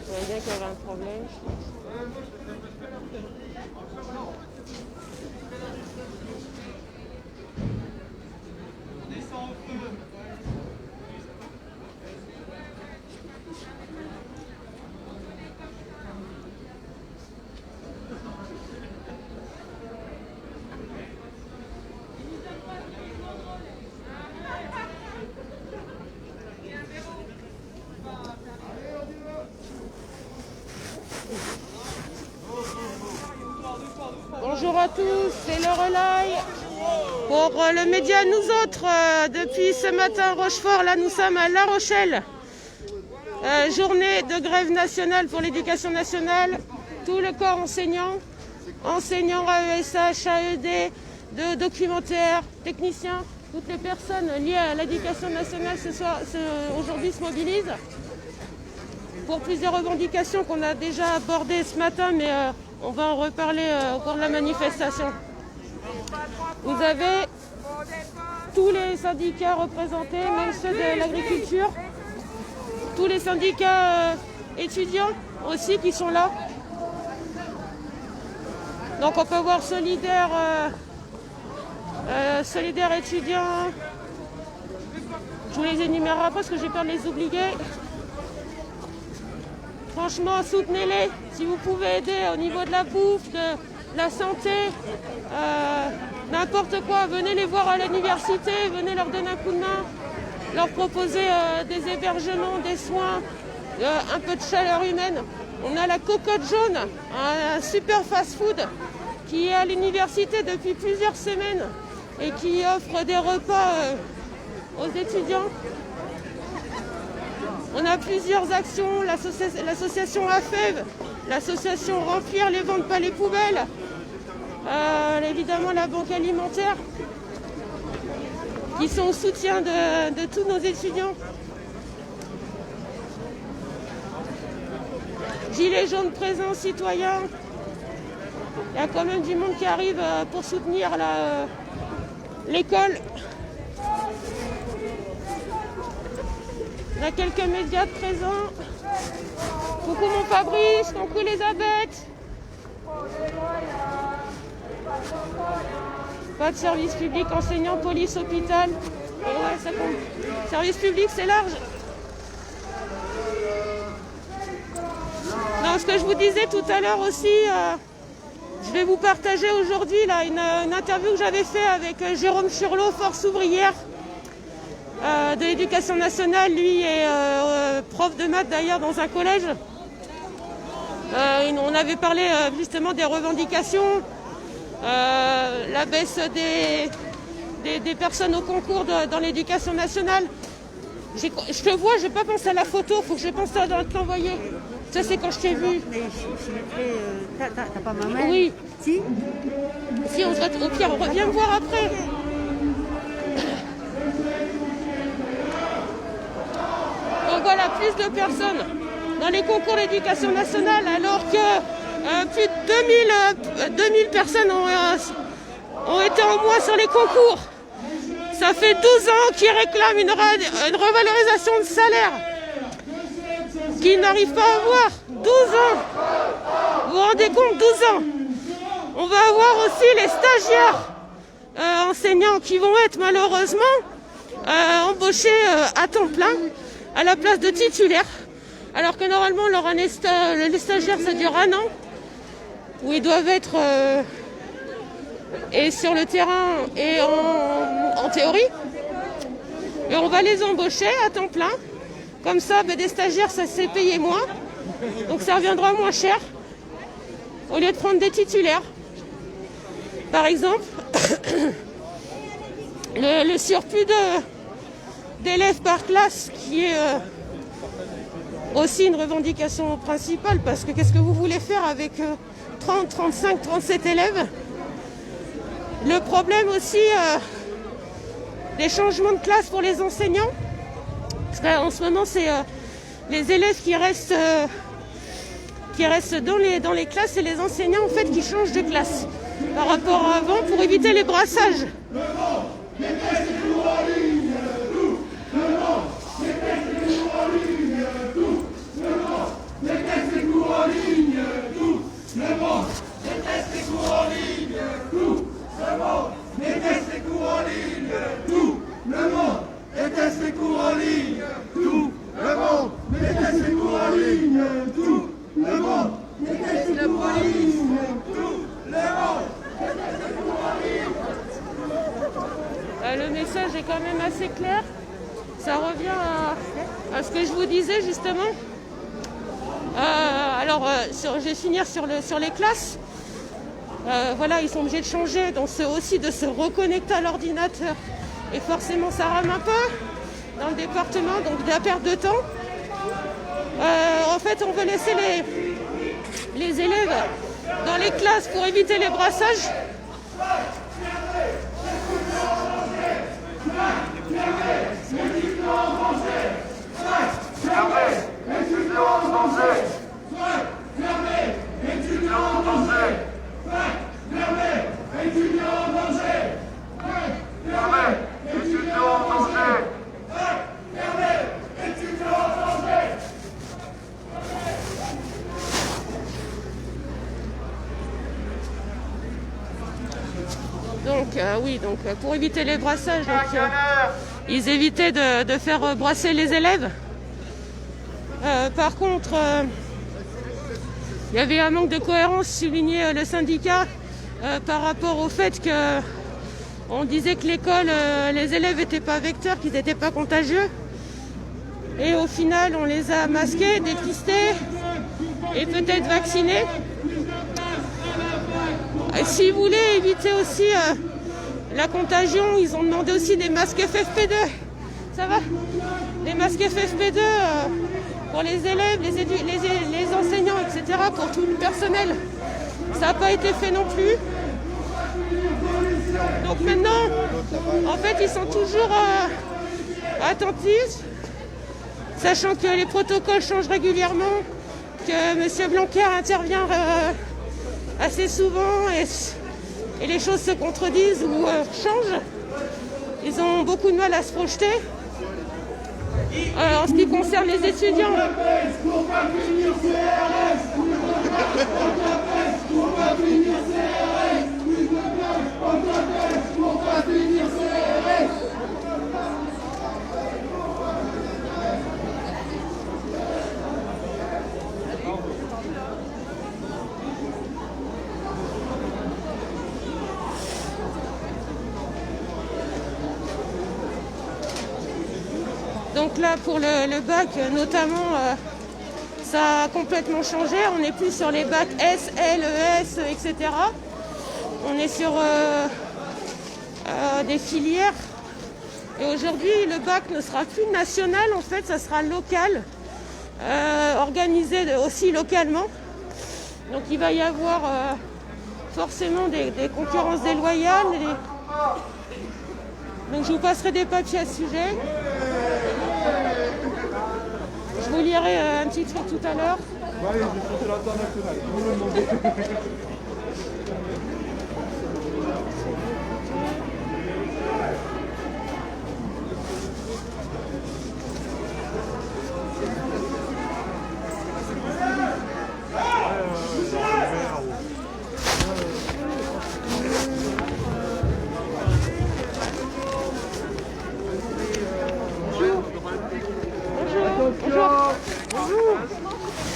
voyait bien qu'il y avait un problème. Bonjour à tous, c'est le relais pour le média Nous Autres. Depuis ce matin, Rochefort, là nous sommes à La Rochelle. Journée de grève nationale pour l'éducation nationale. Tout le corps enseignant, enseignants AESH, AED, de documentaires, techniciens, toutes les personnes liées à l'éducation nationale aujourd'hui se mobilisent pour plusieurs revendications qu'on a déjà abordées ce matin, mais on va en reparler au cours de la manifestation. Vous avez tous les syndicats représentés, même ceux de l'agriculture, tous les syndicats étudiants aussi qui sont là. Donc on peut voir solidaire étudiants. Je vous les énumérerai pas parce que j'ai peur de les oublier. Franchement, soutenez-les si vous pouvez aider au niveau de la bouffe, de la santé, n'importe quoi. Venez les voir à l'université, venez leur donner un coup de main, leur proposer des hébergements, des soins, un peu de chaleur humaine. On a la Cocotte Jaune, un super fast-food qui est à l'université depuis plusieurs semaines et qui offre des repas aux étudiants. On a plusieurs actions, l'association AFEV, l'association Remplir les Ventes Pas les Poubelles, évidemment la Banque Alimentaire, qui sont au soutien de tous nos étudiants. Gilets jaunes présents, citoyens. Il y a quand même du monde qui arrive pour soutenir l'école. On a quelques médias présents. Coucou mon Fabrice, coucou Elisabeth. Pas de service public, enseignant, police, hôpital. Et ouais, ça compte. Service public, c'est large. Non, ce que je vous disais tout à l'heure aussi, je vais vous partager aujourd'hui là une interview que j'avais faite avec Jérôme Churlot, Force ouvrière. De l'éducation nationale, lui est prof de maths d'ailleurs dans un collège. On avait parlé justement des revendications, la baisse des personnes au concours dans l'éducation nationale. Je te vois, je n'ai pas pensé à la photo, il faut que je pense à t'envoyer. Ça c'est quand je t'ai vu. Mais t'as pas ma main? Oui. Si, on se va au pire, on revient me voir après. Donc voilà, plus de personnes dans les concours d'éducation nationale, alors que plus de 2000 personnes ont été en moins sur les concours. Ça fait 12 ans qu'ils réclament une revalorisation de salaire qu'ils n'arrivent pas à avoir. 12 ans. Vous vous rendez compte, 12 ans. On va avoir aussi les stagiaires enseignants qui vont être malheureusement embauchés à temps plein à la place de titulaires, alors que normalement leur année les stagiaires ça dure un an, où ils doivent être et sur le terrain et en théorie, et on va les embaucher à temps plein, comme ça des stagiaires ça s'est payé moins, donc ça reviendra moins cher, au lieu de prendre des titulaires. Par exemple, le surplus d'élèves par classe, qui est aussi une revendication principale, parce que qu'est-ce que vous voulez faire avec 30, 35, 37 élèves? Le problème aussi des changements de classe pour les enseignants, parce qu'en ce moment c'est les élèves qui restent dans les classes, et les enseignants en fait qui changent de classe par rapport à avant pour éviter les brassages. en ligne, tout le monde, mettez-vous en ligne, tout le monde, mettez la police, tout le monde. Le message est quand même assez clair. Ça revient à ce que je vous disais justement. Je vais finir sur les classes. Voilà, ils sont obligés de changer, donc c'est aussi de se reconnecter à l'ordinateur. Et forcément, ça rame un peu dans le département, donc de la perte de temps. En fait, on veut laisser les élèves dans les classes pour éviter les brassages. Donc pour éviter les brassages, ils évitaient de faire brasser les élèves. Par contre, il y avait un manque de cohérence souligné le syndicat par rapport au fait qu'on disait que l'école, les élèves n'étaient pas vecteurs, qu'ils n'étaient pas contagieux. Et au final, on les a masqués, dépistés et peut-être vaccinés. Et si vous voulez éviter aussi la contagion, ils ont demandé aussi des masques FFP2. Ça va? Des masques FFP2 pour les élèves, les enseignants, etc., pour tout le personnel. Ça n'a pas été fait non plus. Donc maintenant, en fait, ils sont toujours attentifs, sachant que les protocoles changent régulièrement, que M. Blanquer intervient assez souvent et les choses se contredisent ou changent. Ils ont beaucoup de mal à se projeter. En ce qui concerne les étudiants, donc là pour le bac notamment, ça a complètement changé. On n'est plus sur les bacs S, L, ES, etc. On est sur des filières. Et aujourd'hui, le bac ne sera plus national, en fait, ça sera local, organisé aussi localement. Donc il va y avoir forcément des concurrences déloyales. Donc je vous passerai des papiers à ce sujet. Je vous lirai un petit truc tout à l'heure. Allez, je vais chanter l'international. Vous me demandez.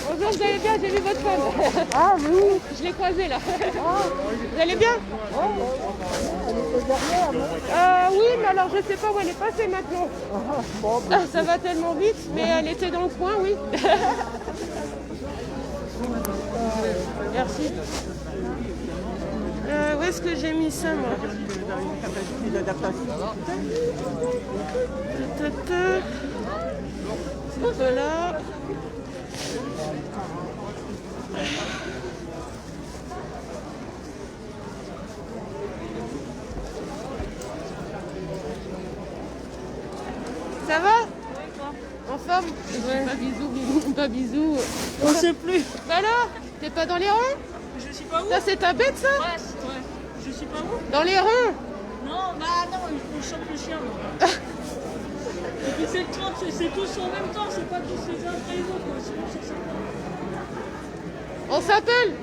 Bonjour, vous allez bien? J'ai vu votre femme. Ah oui. Je l'ai croisée là. Vous allez bien? Oui, mais alors je sais pas où elle est passée maintenant. Ça va tellement vite, mais elle était dans le coin, oui. Merci. Où est-ce que j'ai mis ça, moi? Voilà. Ça va? En forme? Ouais. Pas bisous, pas bisous. On sait plus. Bah alors, t'es pas dans les rangs? Je suis pas où? Ça c'est ta bête ça? Ouais. Je suis pas où? Dans les rangs? Non, non, il faut choper le chien. Et puis c'est le 30, c'est tous en même temps, c'est pas tous les uns après les autres. Quoi. Sinon, c'est ça. On s'appelle?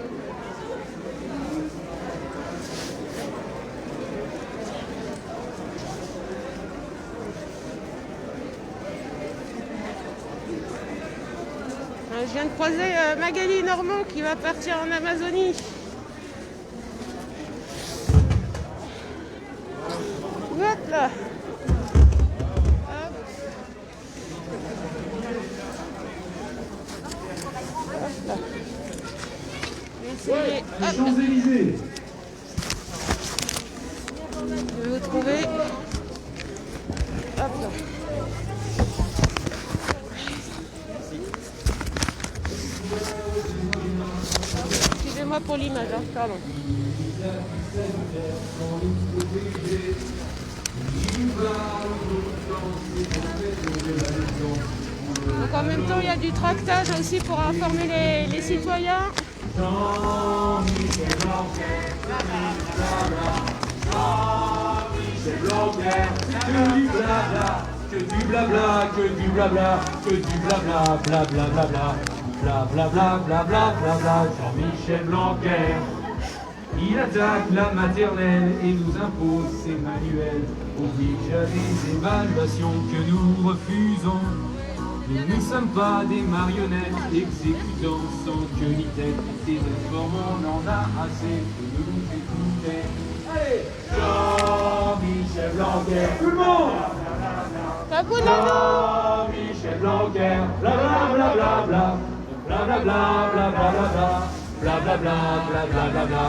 Je viens de croiser Magali Normand qui va partir en Amazonie. Hop là. Hop là. Je vais essayer. Les Champs-Élysées. Je vais vous trouver. Hop là. Excusez-moi pour l'image, hein, pardon. Donc en même temps, il y a du tractage aussi pour informer les citoyens. Que du blabla, que du blabla, que du blabla, bla bla bla bla, bla bla bla bla bla bla bla. Jean-Michel Blanquer, il attaque la maternelle et nous impose ses manuels, oblige à des évaluations que nous refusons. Nous ne sommes pas des marionnettes exécutant sans queue ni tête. Des réformes, on en a assez de nous écouter. Allez, Jean-Michel Blanquer, tout le monde! Jean-Michel Blanquer, bla bla bla bla bla, bla bla bla bla bla bla, bla bla bla bla bla bla bla,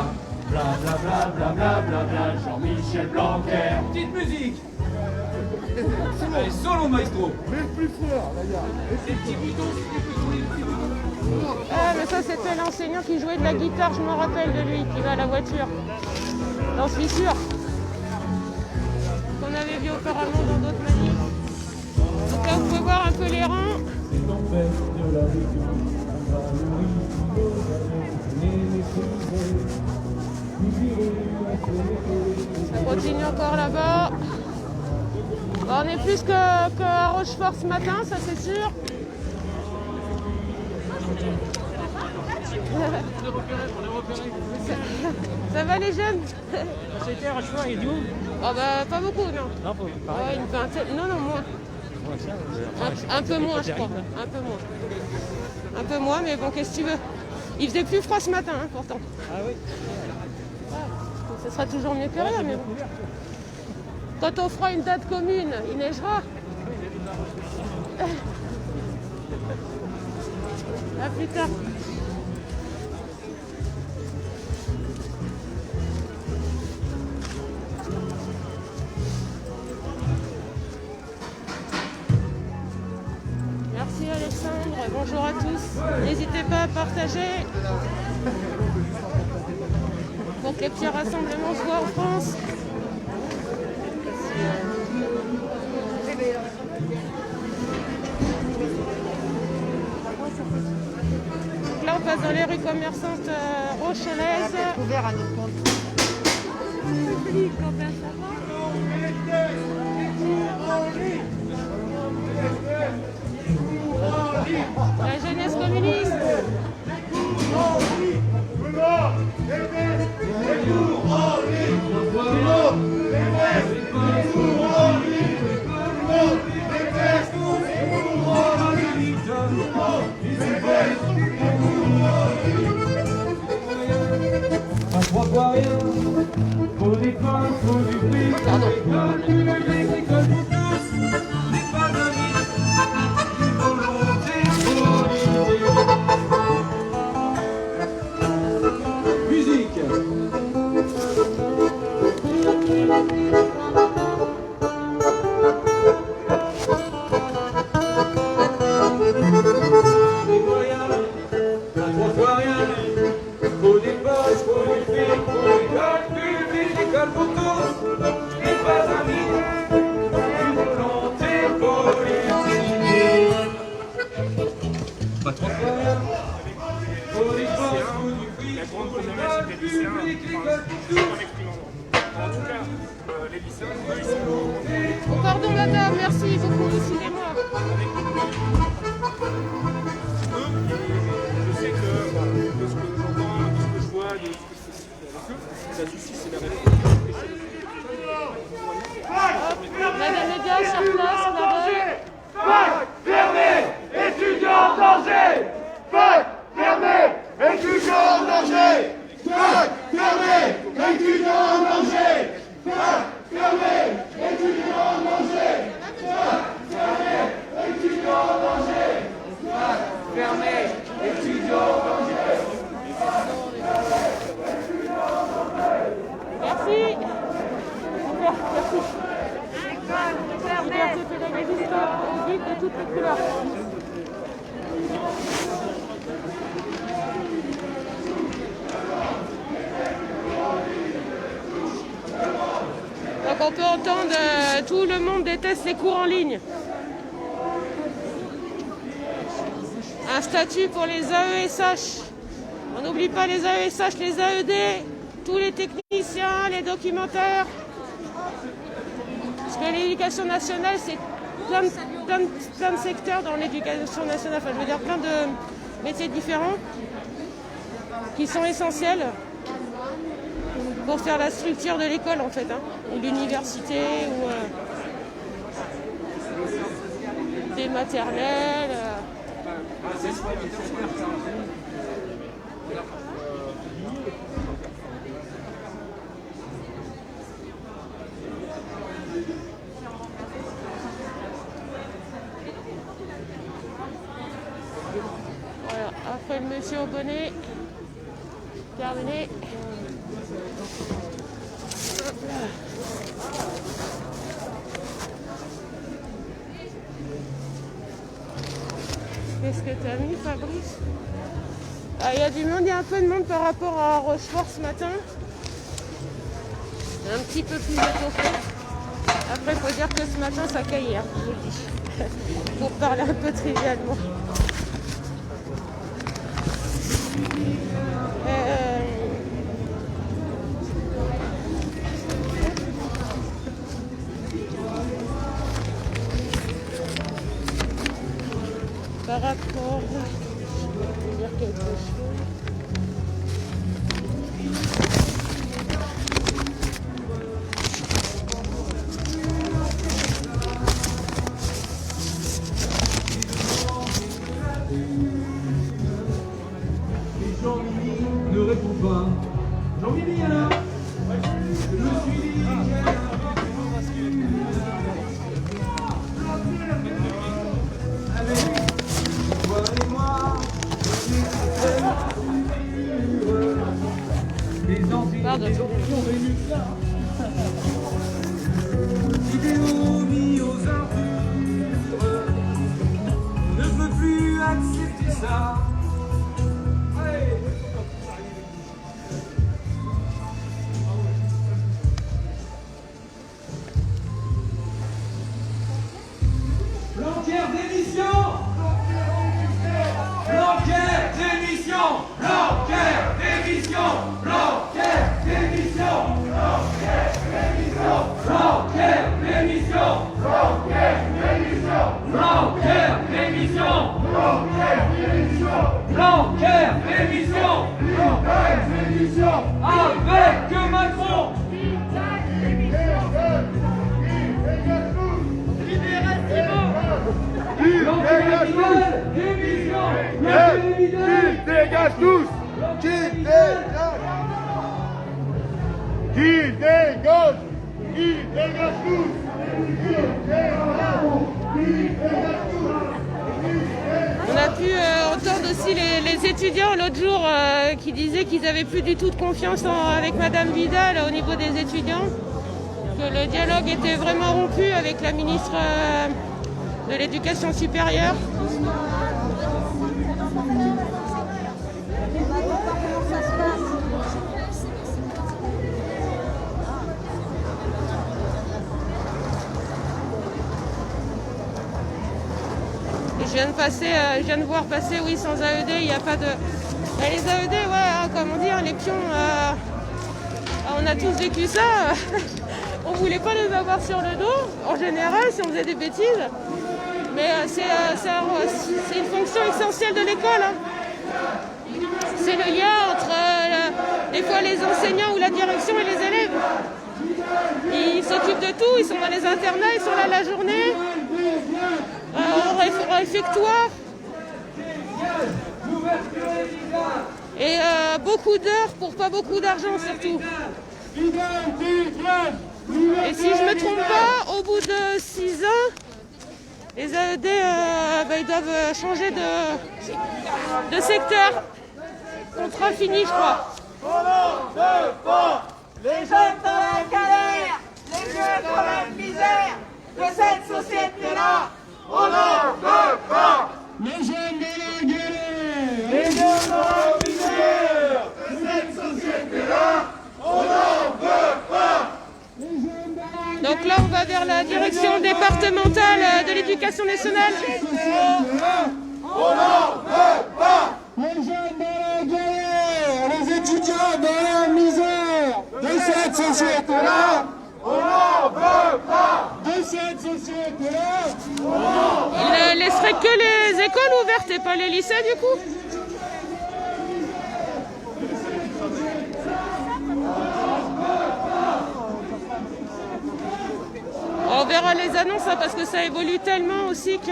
bla bla bla bla bla bla bla, Jean-Michel Blanquer. Petite musique. Allez, solo maestro. Même plus fort, regarde. Les petits boutons, Ah, mais ça, c'était l'enseignant qui jouait de la guitare, je me rappelle de lui, qui va à la voiture. J'en suis sûre. Qu'on avait vu auparavant dans d'autres manifs. Donc là, vous pouvez voir un peu les rangs. Ça continue encore là-bas. Bon, on est plus qu'à Rochefort ce matin, ça c'est sûr. Ça va les jeunes? C'était à Rochefort, il est d'où? Oh bah pas beaucoup, non. Non, faut Ouais, une vingtaine, non, moins. Un peu moins, je crois. Un peu moins. Un peu moins, mais bon, qu'est-ce que tu veux? Il faisait plus froid ce matin, hein, pourtant. Ah oui. Ce sera toujours mieux que rien, mais bon. Quand on fera une date commune, il neigera. À plus tard. Merci Alexandre, bonjour à tous. N'hésitez pas à partager pour que les petits rassemblements se voient en France. Donc là on passe dans les rues commerçantes rochelaises. Ouvert à notre compte. La jeunesse communiste. Pas rien, faut des pains, faut du fric, Pardon. l'école pour tous, n'est pas un mythe, une volonté politique. Musique. Les moyens, à trois fois rien, faut des poches, faut du fric, faut l'école publique, l'école pour tous, n'est pas un mythe, une volonté politique. Pas trois fois rien, faut des poches, faut du fric, faut l'école publique, l'école pour tous. En tout cas, les lycéens, eux, ils sont... Oh, pardon madame, merci beaucoup, excusez-moi. Je sais que, de ce que j'entends, de ce que je vois, de ce que je fais avec eux, la justice et la réforme. On a des médias sur place, là-bas. Fac fermée, étudiants en danger. Donc on peut entendre tout le monde déteste les cours en ligne. Un statut pour les AESH. On n'oublie pas les AESH, les AED, tous les techniciens, les documentaires. Parce que l'éducation nationale, c'est plein de secteurs dans l'éducation nationale. Enfin, je veux dire plein de métiers différents qui sont essentiels pour faire la structure de l'école en fait, hein, ou l'université, ou des maternelles. Voilà, après le monsieur au bonnet, terminé. Qu'est-ce que t'as mis, Fabrice? Ah, il y a du monde, il y a un peu de monde par rapport à Rochefort ce matin. Un petit peu plus étoffé. Après, il faut dire que ce matin, ça caillait, hein, je vous le dis. Pour parler un peu trivialement. Par rapport, je vais dire quelque chose. Et Jean-Mimi ne répond pas. Jean-Mimi, alors je me suis dit avec toi et moi, les Pardon. idéaux mis aux ordures, on ne peut plus accepter ça. Blanquer démission! Blanquer démission! Blanquer démission! Blanquer démission! Blanquer démission! Blanquer démission! Blanquer démission! Blanquer démission! Blanquer démission! Blanquer démission! Blanquer démission! Avec Macron! Dégage tous! Qui dégage? Qui dégage? Qui dégage tous? Qui dégage tous? On a pu entendre aussi les étudiants l'autre jour qui disaient qu'ils n'avaient plus du tout de confiance avec Madame Vidal au niveau des étudiants, que le dialogue était vraiment rompu avec la ministre de l'Éducation supérieure. Et je viens de voir passer, oui, sans AED, il n'y a pas de... Mais les AED, ouais, hein, comme on dit, hein, les pions, on a tous vécu ça. On voulait pas les avoir sur le dos, en général, si on faisait des bêtises. Mais c'est une fonction essentielle de l'école. Hein. C'est le lien entre, des fois, les enseignants ou la direction et les élèves. Ils s'occupent de tout, ils sont dans les internats, ils sont là la journée, au réfectoire. Et beaucoup d'heures pour pas beaucoup d'argent surtout. Et si je me trompe pas, au bout de 6 ans, les AED ils doivent changer de secteur. Contrat fini, je crois. Les jeunes dans la galère, les vieux dans la misère de cette société-là, On n'en veut pas. Les jeunes délégués, les jeunes dans la misère. De cette société-là, on n'en veut pas. Donc là, on va vers la direction départementale de l'éducation nationale. On n'en veut pas. Les jeunes dans la galère, les étudiants dans la misère. De cette société-là, on n'en veut pas. De cette société-là, on n'en veut pas. Il ne laisserait que les écoles ouvertes et pas les lycées du coup. On verra les annonces hein, parce que ça évolue tellement aussi que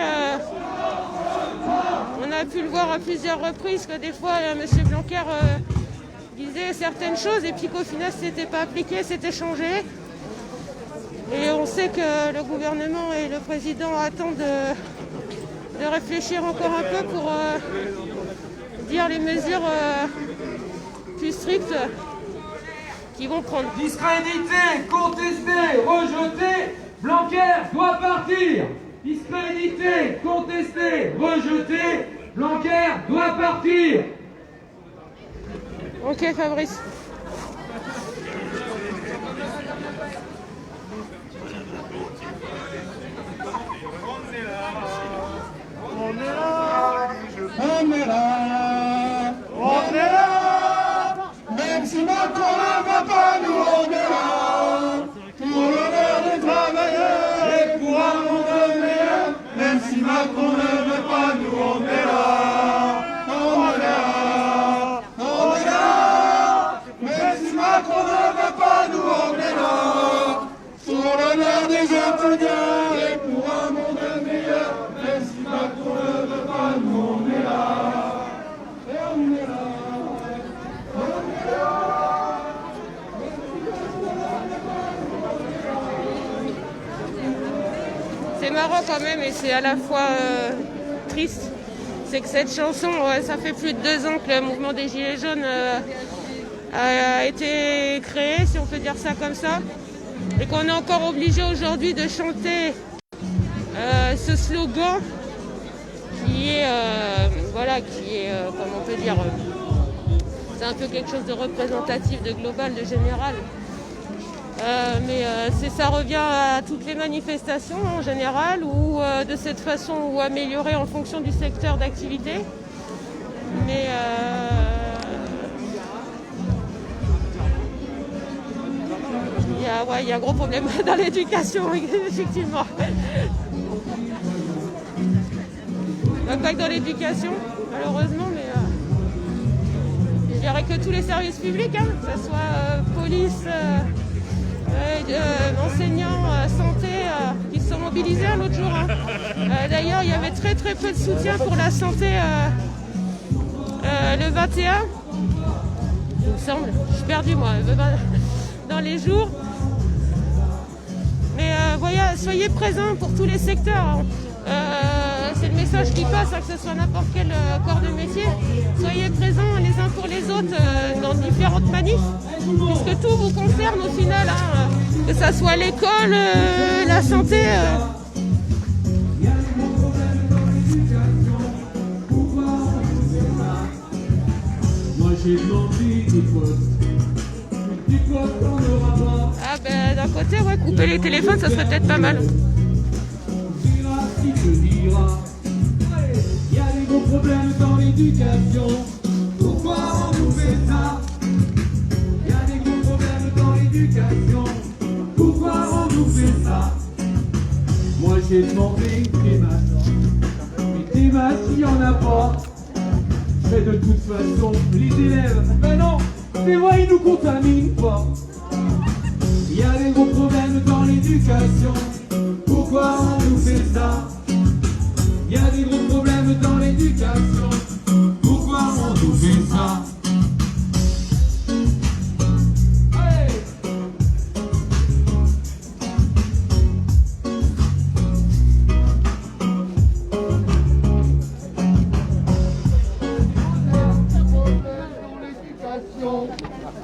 on a pu le voir à plusieurs reprises que des fois M. Blanquer disait certaines choses et puis qu'au final c'était pas appliqué, c'était changé. Et on sait que le gouvernement et le président attendent de réfléchir encore un peu pour dire les mesures plus strictes qu'ils vont prendre. Discrédité, contesté, rejeté, Blanquer doit partir. Discrédité, contesté, rejeté, Blanquer doit partir. Ok Fabrice. On est là, on est là, même si Macron ne va pas, nous on est là, pour l'honneur des travailleurs et pour un monde meilleur, même si Macron ne veut pas, nous on est là, on est là, on est là, même si Macron ne veut pas, nous on est là, pour l'honneur des étudiants et pour un monde meilleur, même si Macron ne veut pas, nous on est là. C'est marrant quand même et c'est à la fois triste. C'est que cette chanson, ça fait plus de 2 ans que le mouvement des Gilets jaunes a été créé, si on peut dire ça comme ça. Et qu'on est encore obligé aujourd'hui de chanter ce slogan qui est, comment on peut dire, c'est un peu quelque chose de représentatif, de global, de général. Mais ça revient à toutes les manifestations en général ou de cette façon ou améliorée en fonction du secteur d'activité. Mais il y a un gros problème dans l'éducation, effectivement. Pas que dans l'éducation, malheureusement, mais je dirais que tous les services publics, hein, que ce soit police, enseignants, santé, qui se sont mobilisés l'autre jour. Hein. D'ailleurs, il y avait très peu de soutien pour la santé le 21, il me semble. Je suis perdue, moi, dans les jours. Mais voilà, soyez présents pour tous les secteurs. C'est le message qui passe, hein, que ce soit n'importe quel corps de métier. Soyez présents les uns pour les autres dans différentes manifs, puisque tout vous concerne au final, hein, que ce soit l'école, la santé. Moi j'ai demandé des postes, on n'aura pas. Ah ben d'un côté, ouais, couper les téléphones, ça serait peut-être pas mal. Qui te dira, il y a des gros problèmes dans l'éducation. Pourquoi on nous fait ça? Il y a des gros problèmes dans l'éducation. Pourquoi on nous fait ça? Moi j'ai demandé des maths, mais des maths il n'y en a pas. Mais de toute façon, les élèves, ben non, c'est vrai, ils nous contaminent pas. Il y a des gros problèmes dans l'éducation. Pourquoi on nous fait ça? Il y a des gros problèmes dans l'éducation. Pourquoi on nous fait ça? Hey!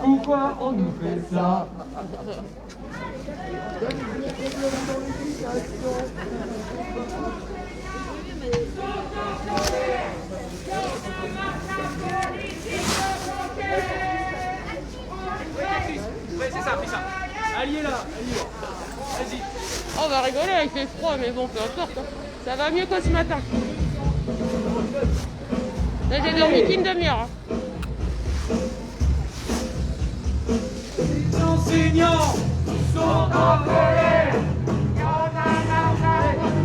Pourquoi on nous fait ça? on va rigoler, il fait froid, mais bon, peu importe. Hein. Ça va mieux que ce matin. Là, j'ai dormi qu'une demi-heure. Hein. Les enseignants sont en colère.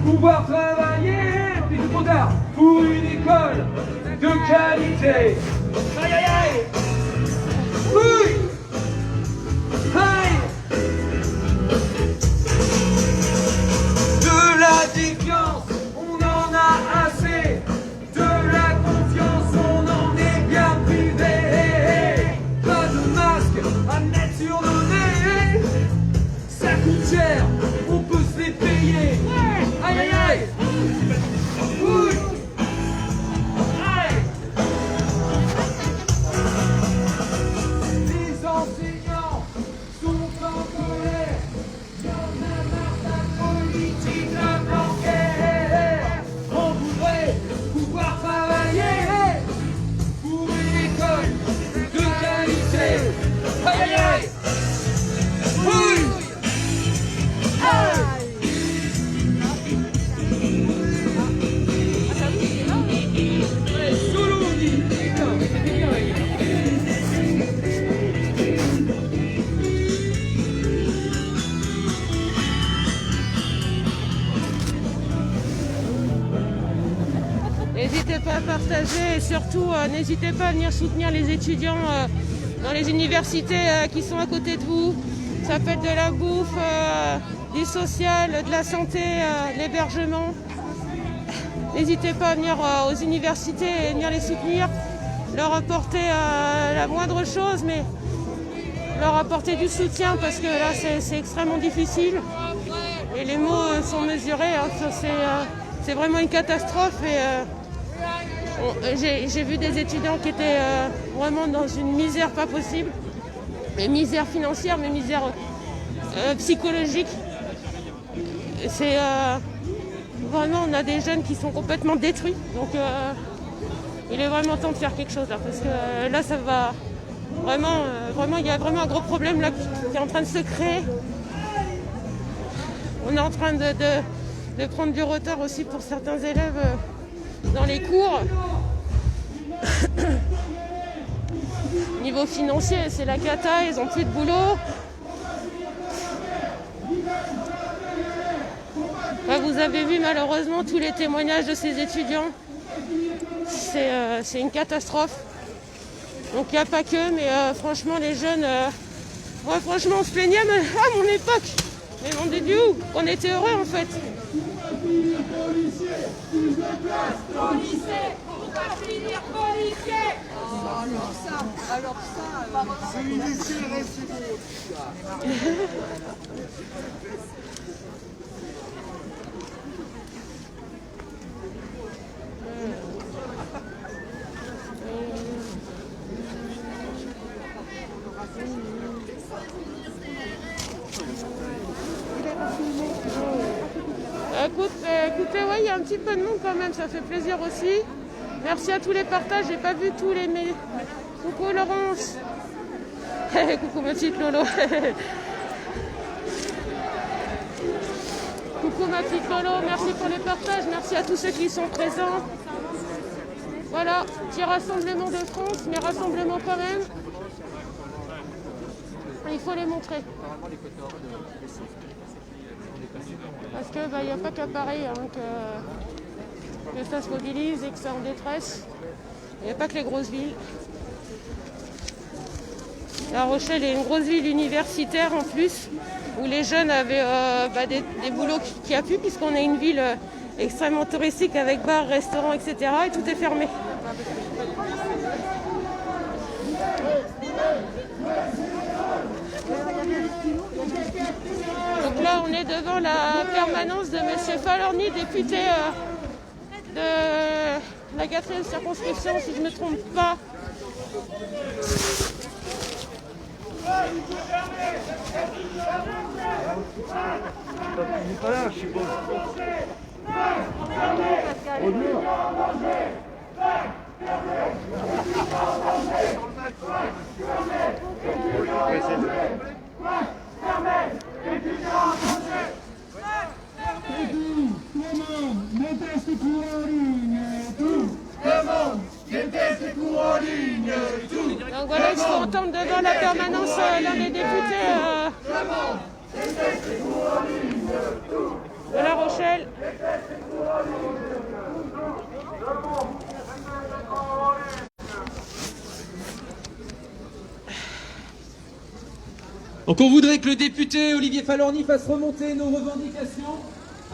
Pouvoir travailler, c'est trop tard, pour une école de qualité. Aïe aïe aïe. Oui. Aïe. De la défiance, on en a assez. De la confiance, on en est bien privé. Pas de masque à mettre sur nos nez. Ça coûte cher, on peut se les payer. Aïe aïe aïe. Oui. Aïe. Les enseignants sont en colère. Y'en a marre de la politique, la bancaire. On voudrait pouvoir travailler pour une école de qualité. Aïe aïe aïe. Oui. Aïe. Solo, on dit. Putain, mais c'était bien, ouais. N'hésitez pas à partager et surtout n'hésitez pas à venir soutenir les étudiants dans les universités qui sont à côté de vous. Ça peut être de la bouffe, du social, de la santé, de l'hébergement. N'hésitez pas à venir aux universités et venir les soutenir, leur apporter la moindre chose, mais leur apporter du soutien parce que là c'est extrêmement difficile et les mots sont mesurés. Hein. C'est vraiment une catastrophe et j'ai vu des étudiants qui étaient vraiment dans une misère pas possible, mais misère financière, mais misère psychologique. C'est vraiment, on a des jeunes qui sont complètement détruits, donc il est vraiment temps de faire quelque chose là, parce que là ça va vraiment, il y a vraiment un gros problème là qui est en train de se créer. On est en train de prendre du retard aussi pour certains élèves dans les cours. Niveau financier, c'est la cata, ils n'ont plus de boulot. Là, vous avez vu malheureusement tous les témoignages de ces étudiants. C'est une catastrophe. Donc il n'y a pas que, mais franchement les jeunes, ouais, franchement on se plaignait à mon époque. Mais mon Dieu, on était heureux en fait. Au lycée, on va finir policier. Alors ça, C'est une lycée réciproque. Écoutez, ouais, il y a un petit peu de monde quand même, ça fait plaisir aussi. Merci à tous les partages, j'ai pas vu tous les... Coucou Laurence. Coucou ma petite Lolo. Coucou ma petite Lolo, merci pour les partages, merci à tous ceux qui sont présents. Voilà, petit rassemblement de France, mais rassemblement quand même. Il faut les montrer. Parce qu'il n'y a pas qu'à Paris que ça se mobilise et que c'est en détresse. Il n'y a pas que les grosses villes. La Rochelle est une grosse ville universitaire en plus, où les jeunes avaient des boulots qui a pu, puisqu'on est une ville extrêmement touristique avec bars, restaurants, etc. Et tout est fermé. Donc là, on est devant la permanence de M. Falorni, député de la 4e circonscription, si je ne me trompe pas. Il n'est pas là, je suppose. Au cours en ligne et tout. Le monde était cours en ligne et tout. Donc voilà, ils sont entendre devant la permanence l'un des députés de La Rochelle. Donc on voudrait que le député Olivier Falorni fasse remonter nos revendications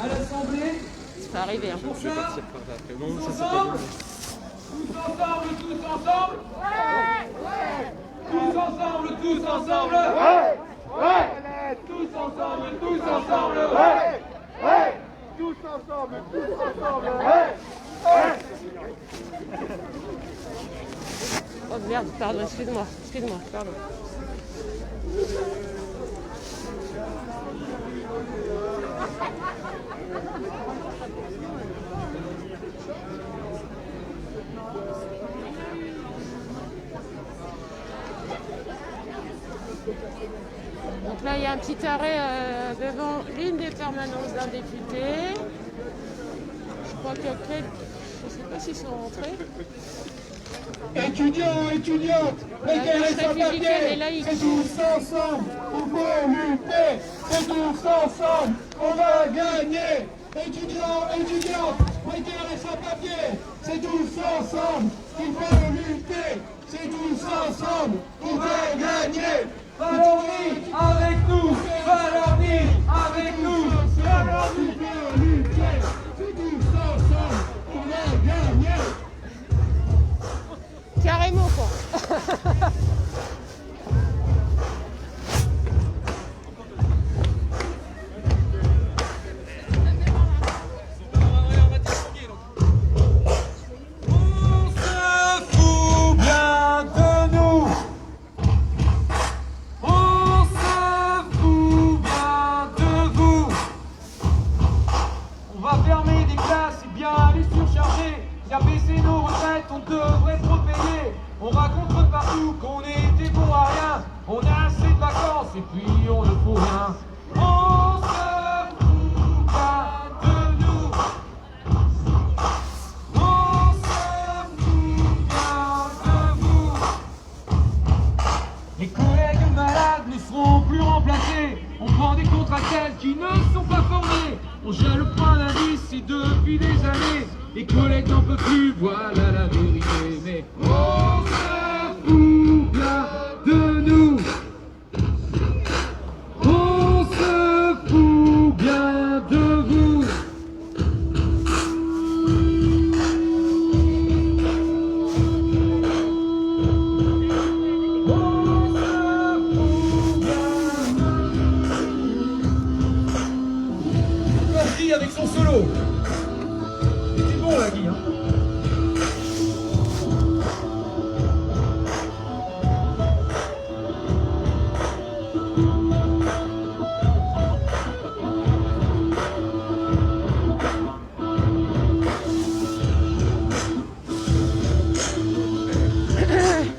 à l'Assemblée. C'est pas arrivé. Hein. Pour ça, tous ensemble, tous ensemble, tous ensemble. Tous ensemble, tous ensemble. Tous ensemble, tous ensemble. Tous ensemble, tous ensemble. Oh merde, pardon, excuse-moi, pardon. Donc là, il y a un petit arrêt devant l'une des permanences d'un député. Je crois qu'après, je ne sais pas s'ils sont rentrés. Étudiants, étudiantes, mettez sans papier, c'est tous ensemble, on peut lutter, c'est tous ensemble, on va gagner. Étudiants, étudiantes, mettez sans papier, c'est tous ensemble, il faut lutter, c'est tous ensemble, on va gagner. Falorni avec nous, Falorni avec nous. Falorni peut lutter, c'est tous ensemble, on va gagner. Carrément quoi. Et puis on ne fout rien. On se fout pas de nous. On se fout bien de vous. Les collègues malades ne seront plus remplacés. On prend des contractuels qui ne sont pas formés. On gèle le point d'indice et depuis des années les collègues n'en peuvent plus, voilà la vérité. Mais on se fout bien de nous. Avec son solo. C'était bon là, Guy. Hein.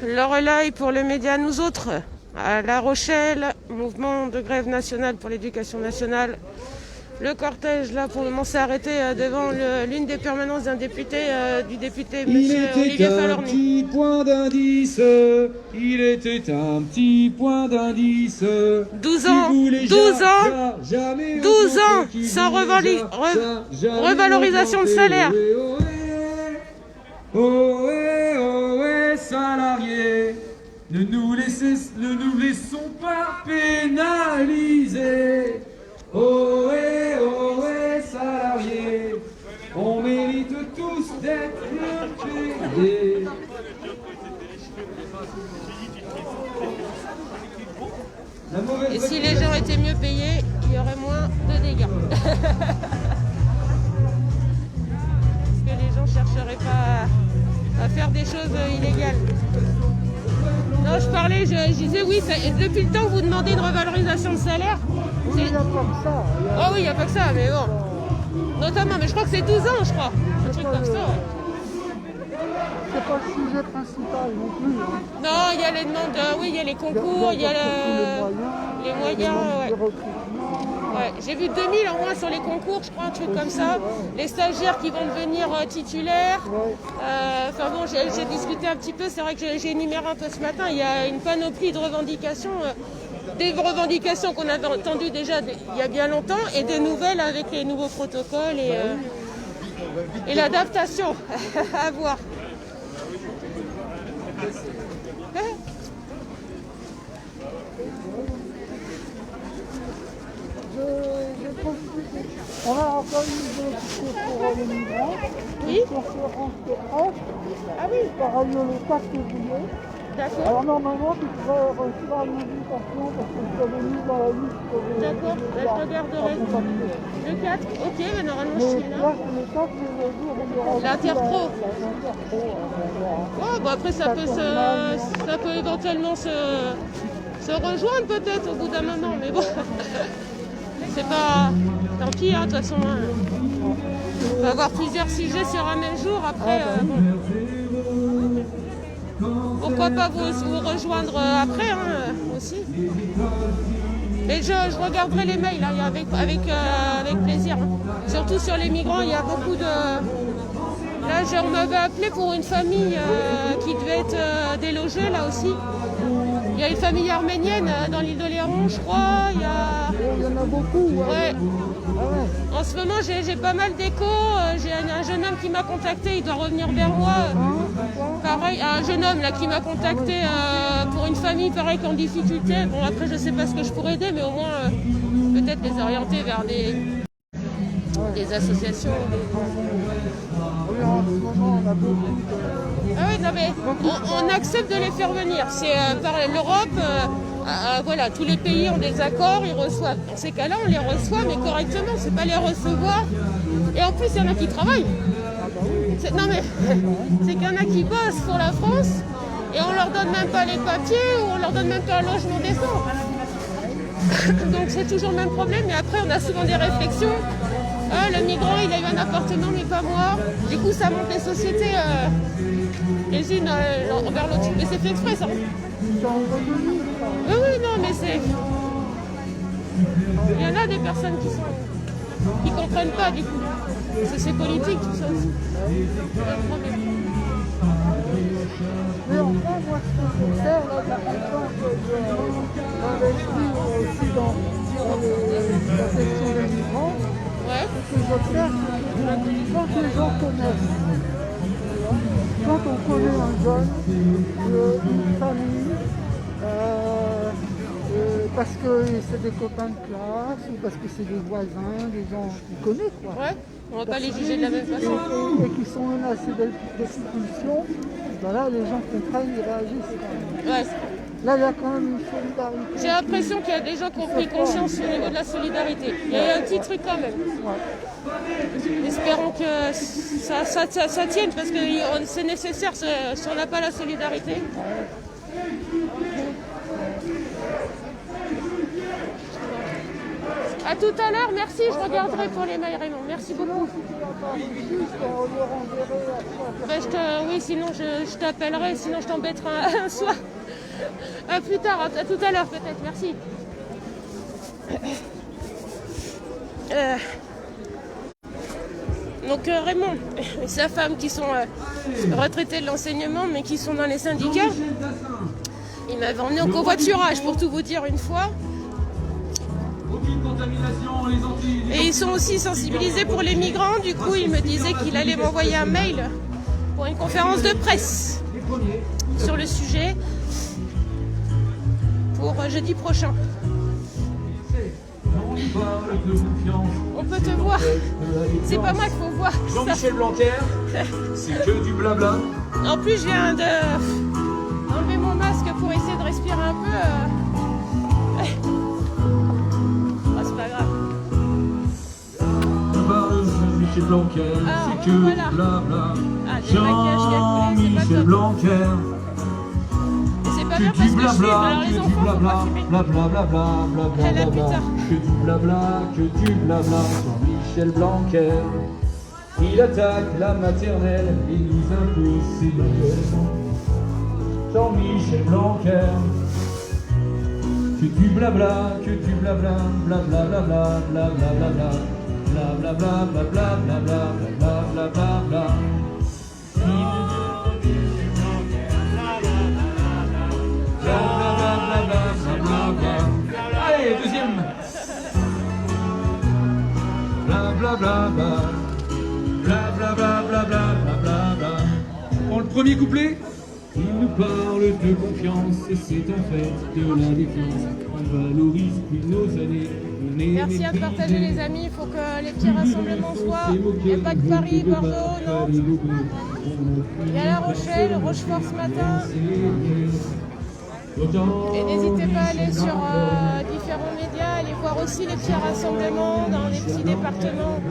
Le relais pour le média Nous Autres à La Rochelle, mouvement de grève nationale pour l'éducation nationale. Le cortège, là, pour le moment, s'est arrêté devant l'une des permanences d'un député, du député M. Olivier Falorni. Il était un petit point d'indice, il était un petit point d'indice. 12 ans, 12 ans sans revalorisation de salaire. Ohé, ohé, salariés, ne nous laissons pas pénaliser. Ohé, ohé, salariés, on mérite tous d'être payés. Et si les gens étaient mieux payés, il y aurait moins de dégâts. Parce que les gens ne chercheraient pas à faire des choses illégales. Non, je parlais, je disais oui, depuis le temps que vous demandez une revalorisation de salaire. Oui, il n'y a pas que ça. Oh oui, il n'y a pas que ça, mais bon. Notamment, mais je crois que c'est 12 ans, je crois. Un truc comme ça. C'est pas le sujet principal non plus. Hein. Non, il y a les demandes, oui, il y a les concours, il y a les moyens. Les recrutements. Ouais, j'ai vu 2000 en moins sur les concours, je crois, un truc comme ça. Les stagiaires qui vont devenir titulaires. Enfin bon, j'ai discuté un petit peu, c'est vrai que j'ai énuméré un peu ce matin, il y a une panoplie de revendications. Des revendications qu'on avait entendues déjà il y a bien longtemps et des nouvelles avec les nouveaux protocoles et l'adaptation à voir. On a organisé pour les migrants Oui. une conférence de presse. Ah oui, Ça aura lieu le 4 février. d'accord. Alors normalement, tu devrais recevoir une invitation parce que tu as mis dans la liste des D'accord, je regarderai. Le 4, ok, mais normalement je Mais suis là. là, le 4, c'est le jour où il y aura aussi L'Interpro. l'Interpro. Oh, bah après ça peut éventuellement se rejoindre peut-être au bout d'un moment, mais bon, c'est pas... Tant pis, hein, de toute façon, hein. On va avoir plusieurs sujets sur un même jour, après, bon. Pourquoi pas vous rejoindre après, hein, aussi. Et je regarderai les mails hein, avec plaisir. Hein. Surtout sur les migrants, il y a beaucoup de... Là, on m'avait appelé pour une famille qui devait être délogée, là aussi. Il y a une famille arménienne dans l'île de Léron, je crois. Il y en a beaucoup. Ouais. Ah ouais. En ce moment, j'ai pas mal d'échos. J'ai un jeune homme qui m'a contacté, il doit revenir vers moi. Pareil, un jeune homme là qui m'a contacté pour une famille pareil qui est en difficulté. Bon, après, je sais pas ce que je pourrais aider, mais au moins peut-être les orienter vers des associations. Oui, en ce moment, on a beaucoup de... Ah oui, non mais on accepte de les faire venir. C'est par l'Europe, voilà, tous les pays ont des accords, ils reçoivent. Dans ces cas-là, on les reçoit, mais correctement, c'est pas les recevoir. Et en plus, il y en a qui travaillent. Non mais, c'est qu'il y en a qui bossent pour la France et on leur donne même pas les papiers ou on leur donne même pas un logement décent. Donc c'est toujours le même problème. Et après, on a souvent des réflexions. Ah, le migrant, il a eu un appartement, mais pas moi. Du coup, ça monte les sociétés les unes envers l'autre. Mais c'est fait exprès, ça. Oui, non, mais c'est... Il y en a des personnes qui comprennent pas, du coup. Parce que c'est politique, tout ça aussi. Mais enfin, moi, ce que je fais, là, j'ai d'investir aussi dans la question des migrants. Ouais. Ce que j'observe, quand les gens connaissent, quand on connaît un jeune, une famille, parce que c'est des copains de classe, ou parce que c'est des voisins, des gens qu'on connaît, quoi. Ouais, on va pas les juger de la même façon. Et qui sont menacés d'expulsion, ben là, les gens comprennent, ils réagissent. Ouais. Là, il y a quand même une solidarité. J'ai l'impression qu'il y a des gens qui ont pris conscience au niveau de la solidarité. Il y a un petit truc quand même. Espérons que ça tienne parce que c'est nécessaire si on n'a pas la solidarité. À tout à l'heure, merci, je regarderai pour les mails Raymond. Merci beaucoup. Oui, sinon je t'appellerai, sinon je t'embêterai un soir. Plus tard, à tout à l'heure peut-être, merci. Donc Raymond et sa femme qui sont retraités de l'enseignement mais qui sont dans les syndicats, ils m'avaient emmené au covoiturage pour tout vous dire une fois. Et ils sont aussi sensibilisés pour les migrants, du coup il me disait qu'il allait m'envoyer un mail pour une conférence de presse sur le sujet pour jeudi prochain. On peut te voir. C'est pas moi qu'il faut voir. Jean-Michel Blanquer, c'est que du blabla. En plus, je viens d'enlever mon masque pour essayer de respirer un peu. Oh, c'est pas grave. Jean-Michel Blanquer, c'est que voilà. du blabla. Des maquillages qui a coulé, c'est pas Jean-Michel top. Blanquer. C'est pas Que bien du parce que je filme, blabla, alors les que du enfants faut blabla, pas filmer. blablabla, À la plus blablabla, tard. que du blabla, que du blabla. Jean-Michel Blanquer, il attaque la maternelle et nous impose ses lois. Jean-Michel Blanquer, Que du blabla, que du blabla, blabla, blabla, blabla, blabla, blabla, blabla, blabla, blabla, blabla, blabla. Allez, deuxième. Blablabla, blablabla. Pour le premier couplet. Il nous parle de confiance et c'est en fait de la défiance. On valorise plus nos années. Merci à partager les amis, il faut que les petits rassemblements soient. Il n'y a pas que Paris, Bordeaux, Nantes. Il y a La Rochelle, Rochefort ce matin. Et n'hésitez pas à aller sur différents médias, aller voir aussi les petits rassemblements dans les petits départements.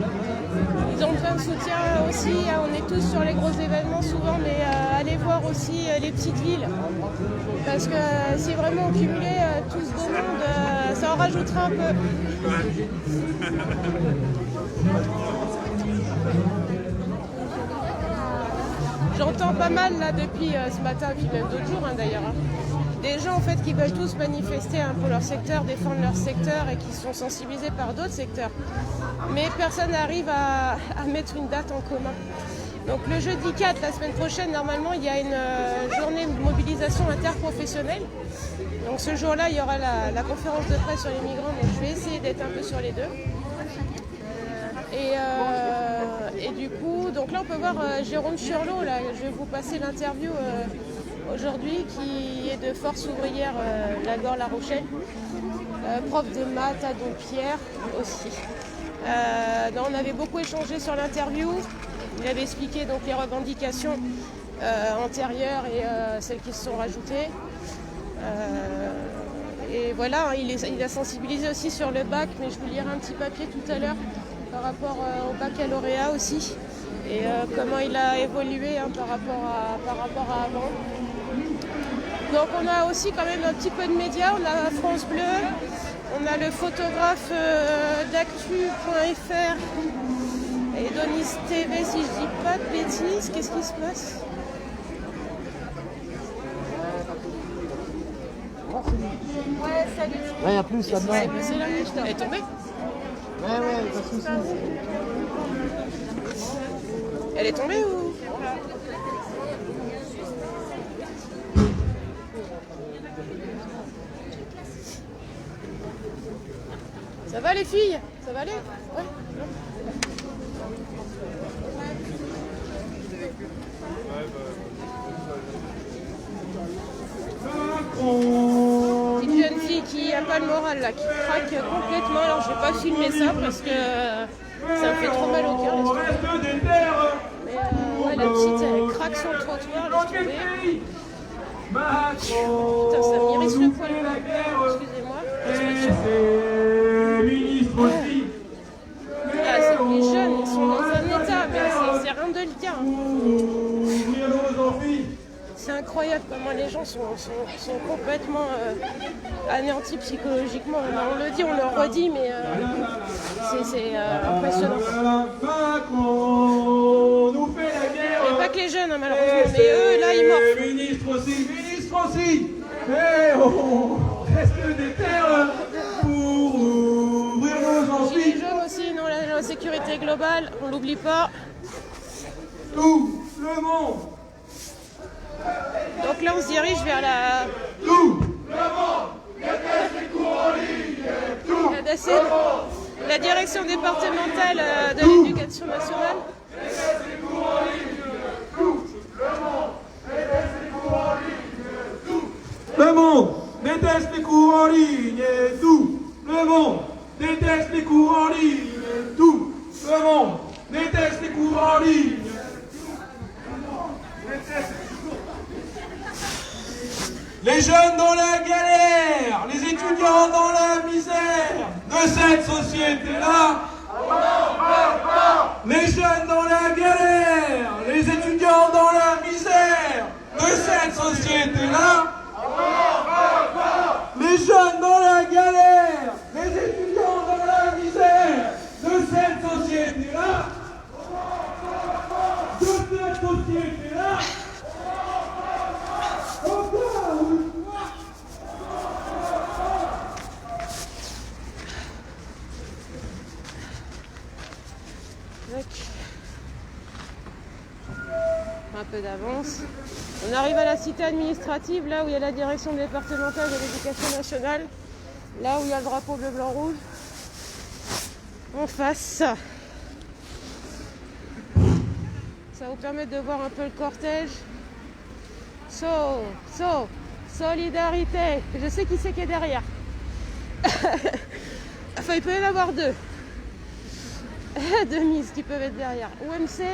Ils ont plein de soutien aussi, on est tous sur les gros événements souvent, mais allez voir aussi les petites villes. Parce que si vraiment on cumulait tout ce beau monde, ça en rajoutera un peu. J'entends pas mal là depuis ce matin, puis même d'autres jours d'ailleurs. Des gens en fait qui veulent tous manifester pour leur secteur, défendre leur secteur et qui sont sensibilisés par d'autres secteurs. Mais personne n'arrive à mettre une date en commun. Donc le jeudi 4, la semaine prochaine, normalement, il y a une journée de mobilisation interprofessionnelle. Donc ce jour-là, il y aura la conférence de presse sur les migrants, donc je vais essayer d'être un peu sur les deux. Et du coup, donc là on peut voir Jérôme Churlot, là, je vais vous passer l'interview aujourd'hui, qui est de Force ouvrière Lagor-La Rochelle, prof de maths à Dompierre aussi. On avait beaucoup échangé sur l'interview, il avait expliqué donc les revendications antérieures et celles qui se sont rajoutées. Et voilà, il a sensibilisé aussi sur le bac, mais je vous lirai un petit papier tout à l'heure par rapport au baccalauréat aussi, et comment il a évolué par rapport à avant. Donc on a aussi quand même un petit peu de médias, on a France Bleu, on a le photographe d'actu.fr et Donis TV si je dis pas de bêtises. Qu'est-ce qui se passe? Ouais, salut. Ouais, à plus, ça C'est passé là, elle est tombée? Ouais, pas de soucis. Elle est tombée ou? Ça va les filles? Ça va aller? Ouais. Petite jeune fille qui a pas le moral là, qui craque complètement. Alors je vais pas filmer ça parce que ça me fait trop mal au cœur. Mais ouais, la petite elle craque sur le trottoir, laisse tomber. Putain, ça m'irrisse le poil. Excusez-moi. Ah, les jeunes, ils sont dans un état, mais c'est rien de le dire. C'est incroyable comment les gens sont complètement anéantis psychologiquement. On le dit, on le redit, mais c'est impressionnant. Et pas que les jeunes, malheureusement, mais eux, là, ils morfent. Ministre aussi. Eh oh, reste des terres pour ouvrir nos Les ensuite. jeunes aussi, non, la sécurité globale, on l'oublie pas. Tout le monde. Donc là, on se dirige vers la... la direction départementale de l'éducation nationale. Le monde déteste les cours en ligne et tout. Le monde déteste les cours en ligne et tout. Le monde déteste les cours en ligne. Les jeunes dans la galère, les étudiants dans la misère de cette société-là. Les jeunes dans la galère, les étudiants dans la misère de cette société-là. Les jeunes dans la galère, les étudiants dans la misère de cette société-là. De cette société-là. avance. On arrive à la cité administrative, là où il y a la direction départementale de l'éducation nationale, là où il y a le drapeau bleu, blanc, rouge. En face. Ça vous permet de voir un peu le cortège. Solidarité. Je sais qui c'est qui est derrière. Enfin, il peut y en avoir deux. Deux mises qui peuvent être derrière. Ou MC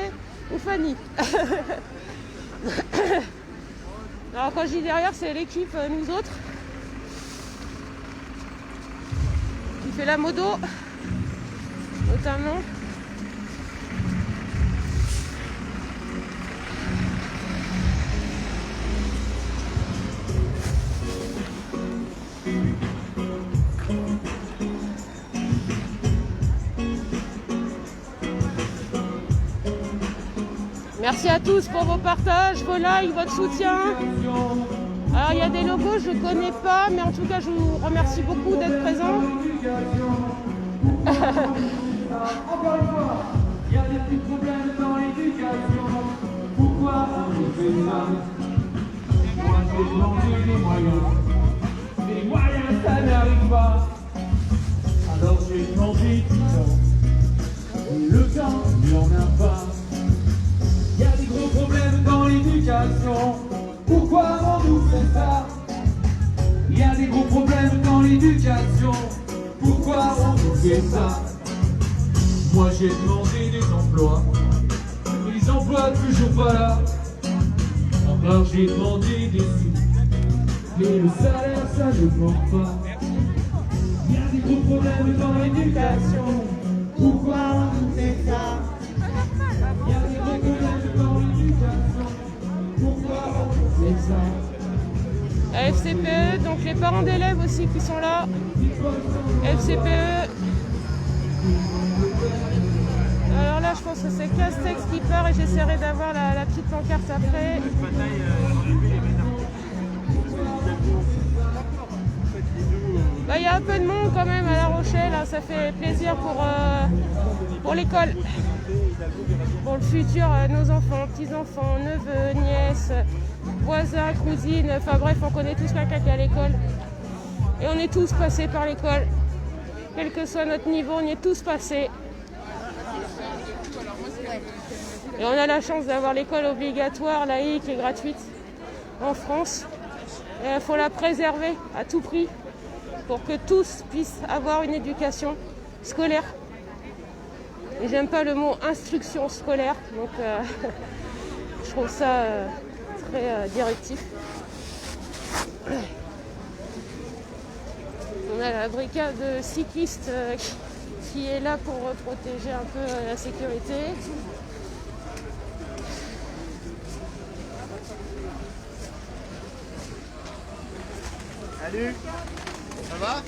ou Fanny. Alors quand je dis derrière, c'est l'équipe, nous autres, qui fait la modo, notamment. Merci à tous pour vos partages, vos likes, votre soutien. Alors il y a des logos, je ne connais pas, mais en tout cas je vous remercie beaucoup d'être présents. Encore une fois, il y a des petits problèmes dans l'éducation. Pourquoi on fait ça? Moi j'ai demandé des moyens. Des moyens ça n'arrive pas. Alors j'ai demandé du temps. Et le temps, il n'y en a pas. Il y a des gros problèmes dans l'éducation. Pourquoi on nous fait ça? Il y a des gros problèmes dans l'éducation. Pourquoi on nous fait ça? Moi j'ai demandé des emplois. Les emplois toujours pas là. Encore j'ai demandé des sous. Mais le salaire ça ne manque pas. Il y a des gros problèmes dans l'éducation. Pourquoi on nous fait ça? Il y a des gros problèmes dans l'éducation. Pourquoi on nous fait ça? La FCPE, donc les parents d'élèves aussi qui sont là. FCPE. Alors là, je pense que c'est Castex qui part et j'essaierai d'avoir la petite pancarte après. Bah, il y a un peu de monde quand même à La Rochelle, hein, ça fait plaisir pour l'école. Pour le futur, nos enfants, petits-enfants, neveux, nièces, voisins, cousines, enfin bref, on connaît tous quelqu'un qui est à l'école. Et on est tous passés par l'école. Quel que soit notre niveau, on y est tous passés. Et on a la chance d'avoir l'école obligatoire, laïque et gratuite en France. Et il faut la préserver à tout prix pour que tous puissent avoir une éducation scolaire. Et j'aime pas le mot instruction scolaire, donc je trouve ça très directif. On a la brigade de cyclistes qui est là pour protéger un peu la sécurité. Salut, ça va?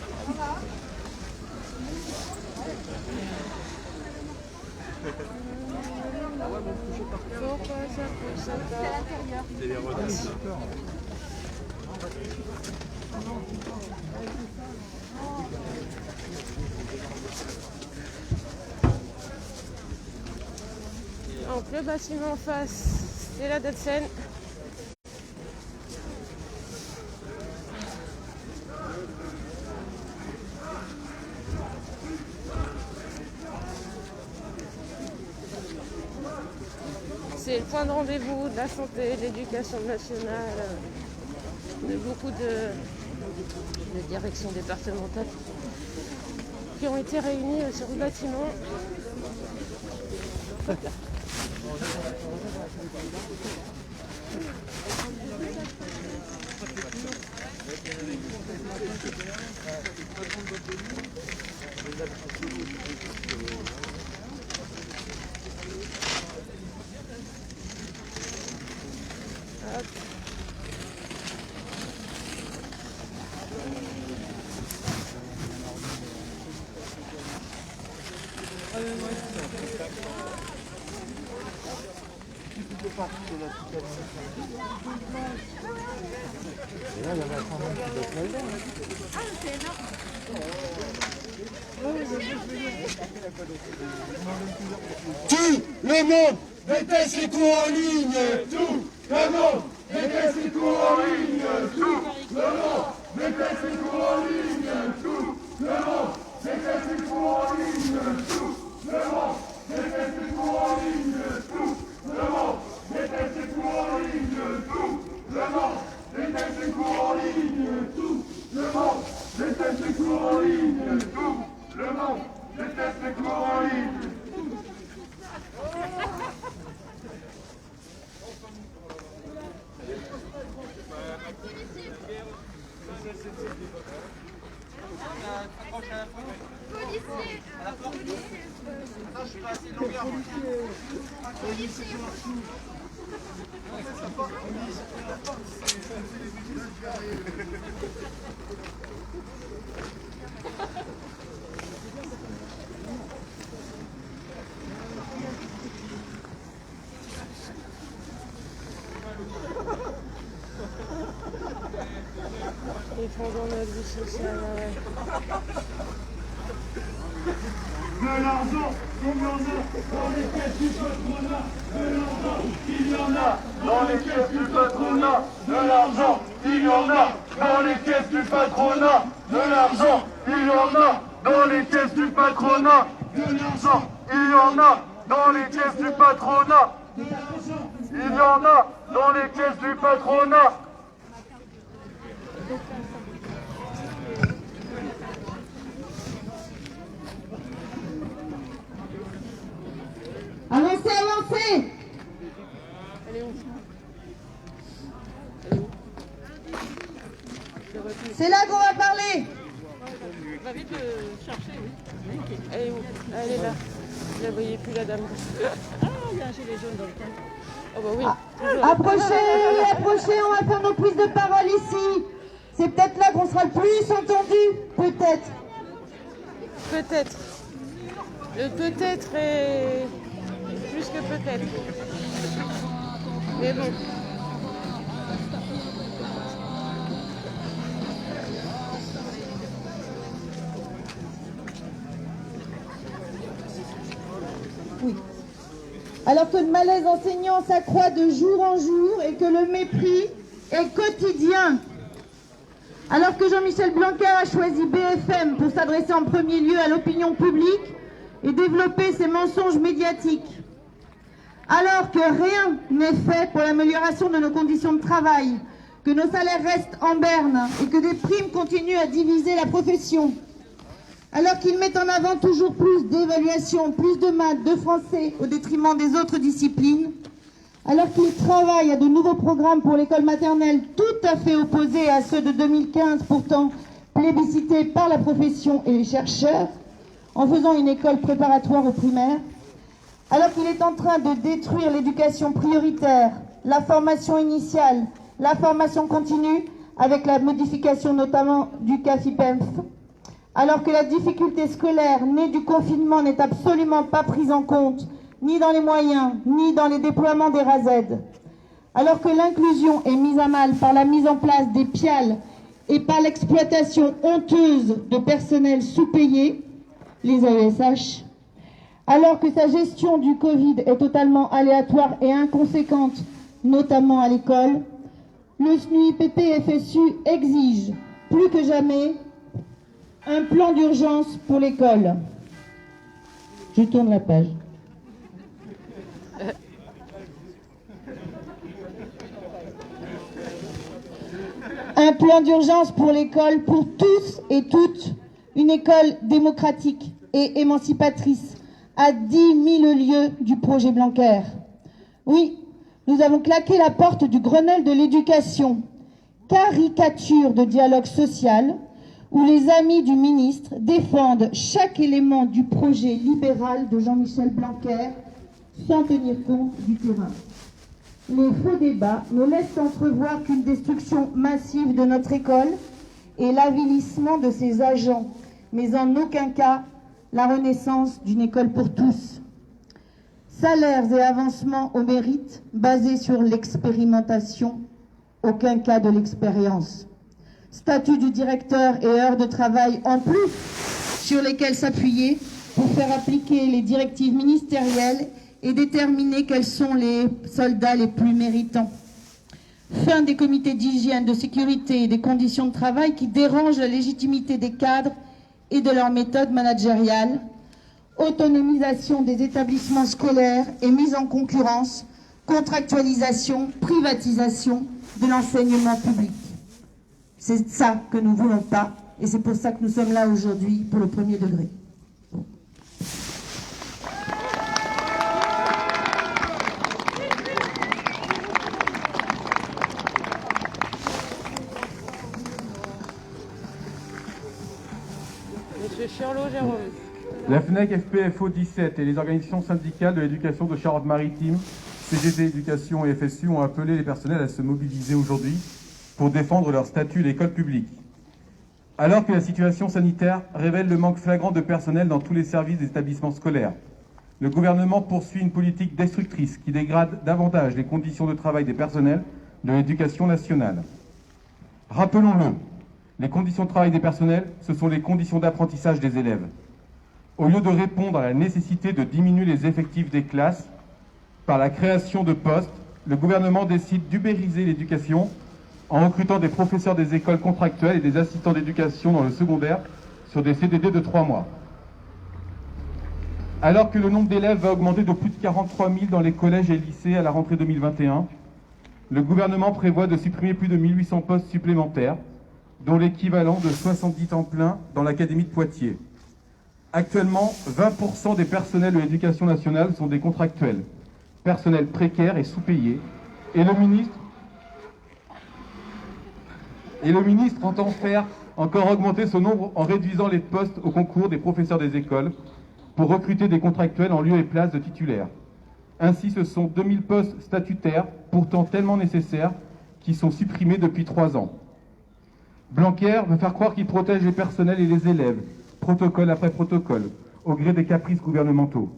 C'est les redasses. Donc le bâtiment en face, c'est la Datsen. C'est le point de rendez-vous de la santé, de l'éducation nationale, de beaucoup de directions départementales qui ont été réunies sur le bâtiment. Hop. Et là, il y en a quand même qui doivent là-dedans. Tout le monde déteste les cours en ligne. Tout Le monde, mettez ses cours en ligne, tout. Le monde, mettez ses cours en ligne, tout. Le monde, mettez ses cours en ligne, tout. Le monde, mettez ses cours en ligne, tout. Le monde, mettez ses cours en ligne, tout. Le monde, mettez ses cours en ligne, tout. Le monde, mettez ses cours en ligne, tout. Le monde, mettez ses cours en ligne. Les fonds dans notre vie sociale, ouais. De l'argent, il y en a dans les caisses du patronat. De l'argent, il y en a dans les caisses du patronat. De l'argent, il y en a dans les caisses du patronat. De l'argent, il y en a dans les caisses du patronat. De l'argent, il y en a dans les caisses du patronat. Il y en a dans les caisses du patronat. Avancez, avancez! Elle est où? C'est là qu'on va parler! Va vite le chercher, oui. Elle est où? Elle est là. Je la voyais plus, la dame. Ah, il y a un gilet jaune dans le coin. Oh bah oui. Approchez, approchez, on va faire nos prises de parole ici. C'est peut-être là qu'on sera le plus entendu, peut-être. Peut-être. Le peut-être est plus que peut-être. Mais bon. Oui. Alors que le malaise enseignant s'accroît de jour en jour et que le mépris est quotidien. Alors que Jean-Michel Blanquer a choisi BFM pour s'adresser en premier lieu à l'opinion publique et développer ses mensonges médiatiques. Alors que rien n'est fait pour l'amélioration de nos conditions de travail, que nos salaires restent en berne et que des primes continuent à diviser la profession. Alors qu'il met en avant toujours plus d'évaluation, plus de maths, de français au détriment des autres disciplines. Alors qu'il travaille à de nouveaux programmes pour l'école maternelle tout à fait opposés à ceux de 2015, pourtant plébiscités par la profession et les chercheurs, en faisant une école préparatoire au primaire. Alors qu'il est en train de détruire l'éducation prioritaire, la formation initiale, la formation continue, avec la modification notamment du CAFIPEMF. Alors que la difficulté scolaire née du confinement n'est absolument pas prise en compte, ni dans les moyens, ni dans les déploiements des RASED. Alors que l'inclusion est mise à mal par la mise en place des PIAL et par l'exploitation honteuse de personnels sous-payés, les AESH. Alors que sa gestion du Covid est totalement aléatoire et inconséquente, notamment à l'école, le SNUIPP-FSU exige, plus que jamais, un plan d'urgence pour l'école. Je tourne la page. Un plan d'urgence pour l'école, pour tous et toutes, une école démocratique et émancipatrice, à 10 000 lieues du projet Blanquer. Oui, nous avons claqué la porte du Grenelle de l'éducation, caricature de dialogue social, où les amis du ministre défendent chaque élément du projet libéral de Jean-Michel Blanquer sans tenir compte du terrain. Les faux débats ne laissent entrevoir qu'une destruction massive de notre école et l'avilissement de ses agents, mais en aucun cas la renaissance d'une école pour tous. Salaires et avancements au mérite basés sur l'expérimentation, aucun cas de l'expérience. Statut du directeur et heures de travail en plus sur lesquels s'appuyer pour faire appliquer les directives ministérielles et déterminer quels sont les soldats les plus méritants. Fin des comités d'hygiène, de sécurité et des conditions de travail qui dérangent la légitimité des cadres et de leurs méthodes managériales. Autonomisation des établissements scolaires et mise en concurrence, contractualisation, privatisation de l'enseignement public. C'est ça que nous ne voulons pas et c'est pour ça que nous sommes là aujourd'hui pour le premier degré. Monsieur Chirlot, Jérôme. La FNEC FPFO 17 et les organisations syndicales de l'éducation de Charente-Maritime, CGT Éducation et FSU ont appelé les personnels à se mobiliser aujourd'hui pour défendre leur statut de l'école publique. Alors que la situation sanitaire révèle le manque flagrant de personnel dans tous les services des établissements scolaires, le gouvernement poursuit une politique destructrice qui dégrade davantage les conditions de travail des personnels de l'éducation nationale. Rappelons-le, les conditions de travail des personnels, ce sont les conditions d'apprentissage des élèves. Au lieu de répondre à la nécessité de diminuer les effectifs des classes par la création de postes, le gouvernement décide d'ubériser l'éducation en recrutant des professeurs des écoles contractuelles et des assistants d'éducation dans le secondaire sur des CDD de 3 mois. Alors que le nombre d'élèves va augmenter de plus de 43 000 dans les collèges et lycées à la rentrée 2021, le gouvernement prévoit de supprimer plus de 1800 postes supplémentaires, dont l'équivalent de 70 temps plein dans l'académie de Poitiers. Actuellement, 20% des personnels de l'éducation nationale sont des contractuels, personnels précaires et sous-payés, et le ministre entend faire encore augmenter ce nombre en réduisant les postes au concours des professeurs des écoles pour recruter des contractuels en lieu et place de titulaires. Ainsi, ce sont 2000 postes statutaires, pourtant tellement nécessaires, qui sont supprimés depuis 3 ans. Blanquer veut faire croire qu'il protège les personnels et les élèves, protocole après protocole, au gré des caprices gouvernementaux.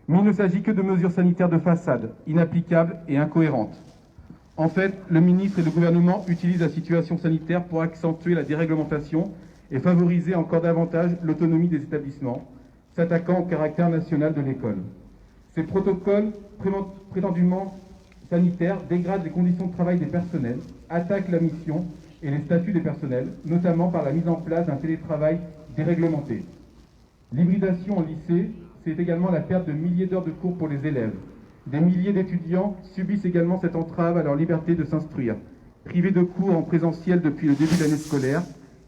Mais il ne s'agit que de mesures sanitaires de façade, inapplicables et incohérentes. En fait, le ministre et le gouvernement utilisent la situation sanitaire pour accentuer la déréglementation et favoriser encore davantage l'autonomie des établissements, s'attaquant au caractère national de l'école. Ces protocoles prétendument sanitaires dégradent les conditions de travail des personnels, attaquent la mission et les statuts des personnels, notamment par la mise en place d'un télétravail déréglementé. L'hybridation en lycée, c'est également la perte de milliers d'heures de cours pour les élèves. Des milliers d'étudiants subissent également cette entrave à leur liberté de s'instruire. Privés de cours en présentiel depuis le début de l'année scolaire,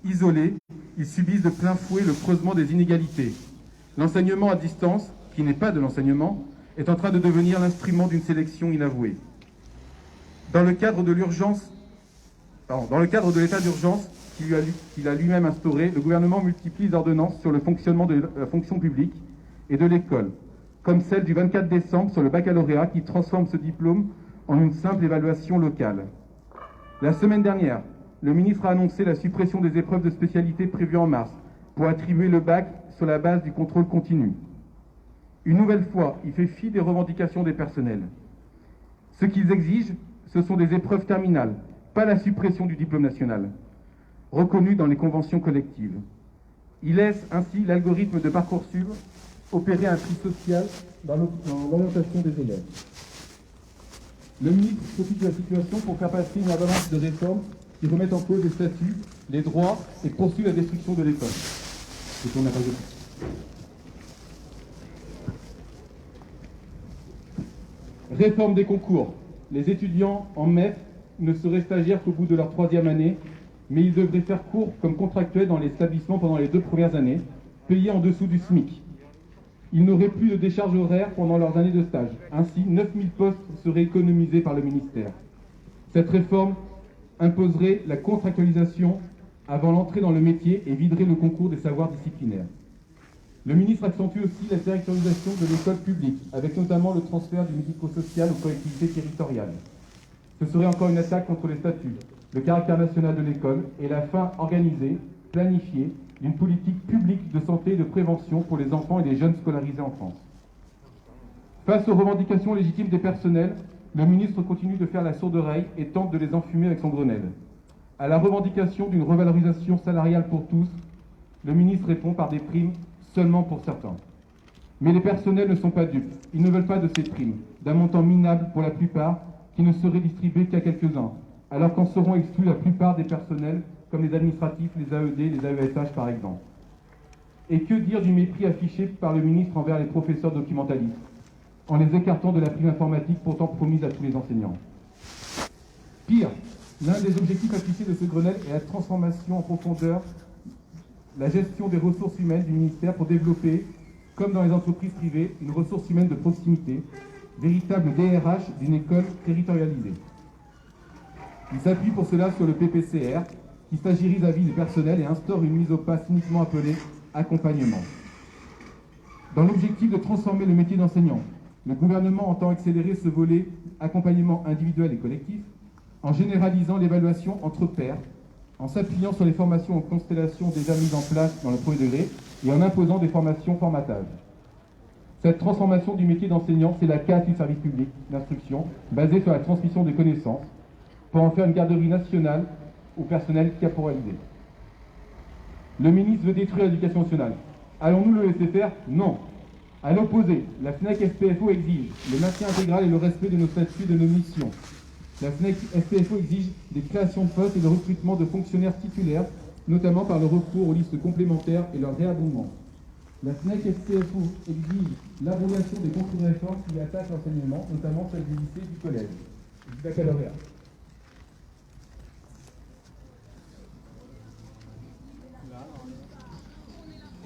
isolés, ils subissent de plein fouet le creusement des inégalités. L'enseignement à distance, qui n'est pas de l'enseignement, est en train de devenir l'instrument d'une sélection inavouée. Dans le cadre de l'état d'urgence qu'il a lui-même instauré, le gouvernement multiplie les ordonnances sur le fonctionnement de la fonction publique et de l'école, comme celle du 24 décembre sur le baccalauréat qui transforme ce diplôme en une simple évaluation locale. La semaine dernière, le ministre a annoncé la suppression des épreuves de spécialité prévues en mars pour attribuer le bac sur la base du contrôle continu. Une nouvelle fois, il fait fi des revendications des personnels. Ce qu'ils exigent, ce sont des épreuves terminales, pas la suppression du diplôme national, reconnu dans les conventions collectives. Il laisse ainsi l'algorithme de Parcoursup opérer un tri social dans l'orientation des élèves. Le ministre profite de la situation pour faire passer une avalanche de réformes qui remettent en cause les statuts, les droits et poursuit la destruction de l'école. Réforme des concours. Les étudiants en MEF ne seraient stagiaires qu'au bout de leur 3e année, mais ils devraient faire cours comme contractuels dans les établissements pendant les 2 premières années, payés en dessous du SMIC. Ils n'auraient plus de décharge horaire pendant leurs années de stage. Ainsi, 9000 postes seraient économisés par le ministère. Cette réforme imposerait la contractualisation avant l'entrée dans le métier et viderait le concours des savoirs disciplinaires. Le ministre accentue aussi la territorialisation de l'école publique, avec notamment le transfert du médico-social aux collectivités territoriales. Ce serait encore une attaque contre les statuts, le caractère national de l'école et la fin organisée, planifiée, d'une politique publique de santé et de prévention pour les enfants et les jeunes scolarisés en France. Face aux revendications légitimes des personnels, le ministre continue de faire la sourde oreille et tente de les enfumer avec son Grenelle. À la revendication d'une revalorisation salariale pour tous, le ministre répond par des primes seulement pour certains. Mais les personnels ne sont pas dupes. Ils ne veulent pas de ces primes, d'un montant minable pour la plupart, qui ne seraient distribués qu'à quelques-uns, alors qu'en seront exclus la plupart des personnels, comme les administratifs, les AED, les AESH par exemple. Et que dire du mépris affiché par le ministre envers les professeurs documentalistes, en les écartant de la prime informatique pourtant promise à tous les enseignants? Pire, l'un des objectifs affichés de ce Grenelle est la transformation en profondeur, la gestion des ressources humaines du ministère pour développer, comme dans les entreprises privées, une ressource humaine de proximité, véritable DRH d'une école territorialisée. Il s'appuie pour cela sur le PPCR, qui stagiarise à vie du personnel et instaure une mise au pas cyniquement appelée accompagnement. Dans l'objectif de transformer le métier d'enseignant, le gouvernement entend accélérer ce volet accompagnement individuel et collectif en généralisant l'évaluation entre pairs, en s'appuyant sur les formations en constellation déjà mises en place dans le premier degré et en imposant des formations formatage. Cette transformation du métier d'enseignant, c'est la case du service public d'instruction, basée sur la transmission des connaissances, pour en faire une garderie nationale au personnel caporalisé. Le ministre veut détruire l'éducation nationale. Allons-nous le laisser faire? Non. À l'opposé, la FNEC SPFO exige le maintien intégral et le respect de nos statuts et de nos missions. La FNEC SPFO exige des créations de postes et le recrutement de fonctionnaires titulaires, notamment par le recours aux listes complémentaires et leur réabondement. La FNEC SPFO exige l'abrogation des contre-réformes qui attaquent l'enseignement, notamment celle du lycée et du collège, du baccalauréat.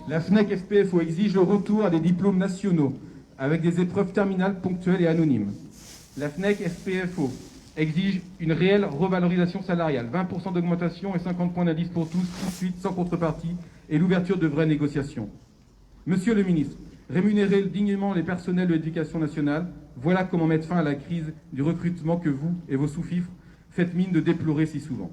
La FNEC SPFO exige le retour à des diplômes nationaux, avec des épreuves terminales ponctuelles et anonymes. La FNEC SPFO exige une réelle revalorisation salariale, 20% d'augmentation et 50 points d'indice pour tous, tout de suite, sans contrepartie, et l'ouverture de vraies négociations. Monsieur le ministre, rémunérer dignement les personnels de l'éducation nationale, voilà comment mettre fin à la crise du recrutement que vous et vos sous-fifres faites mine de déplorer si souvent.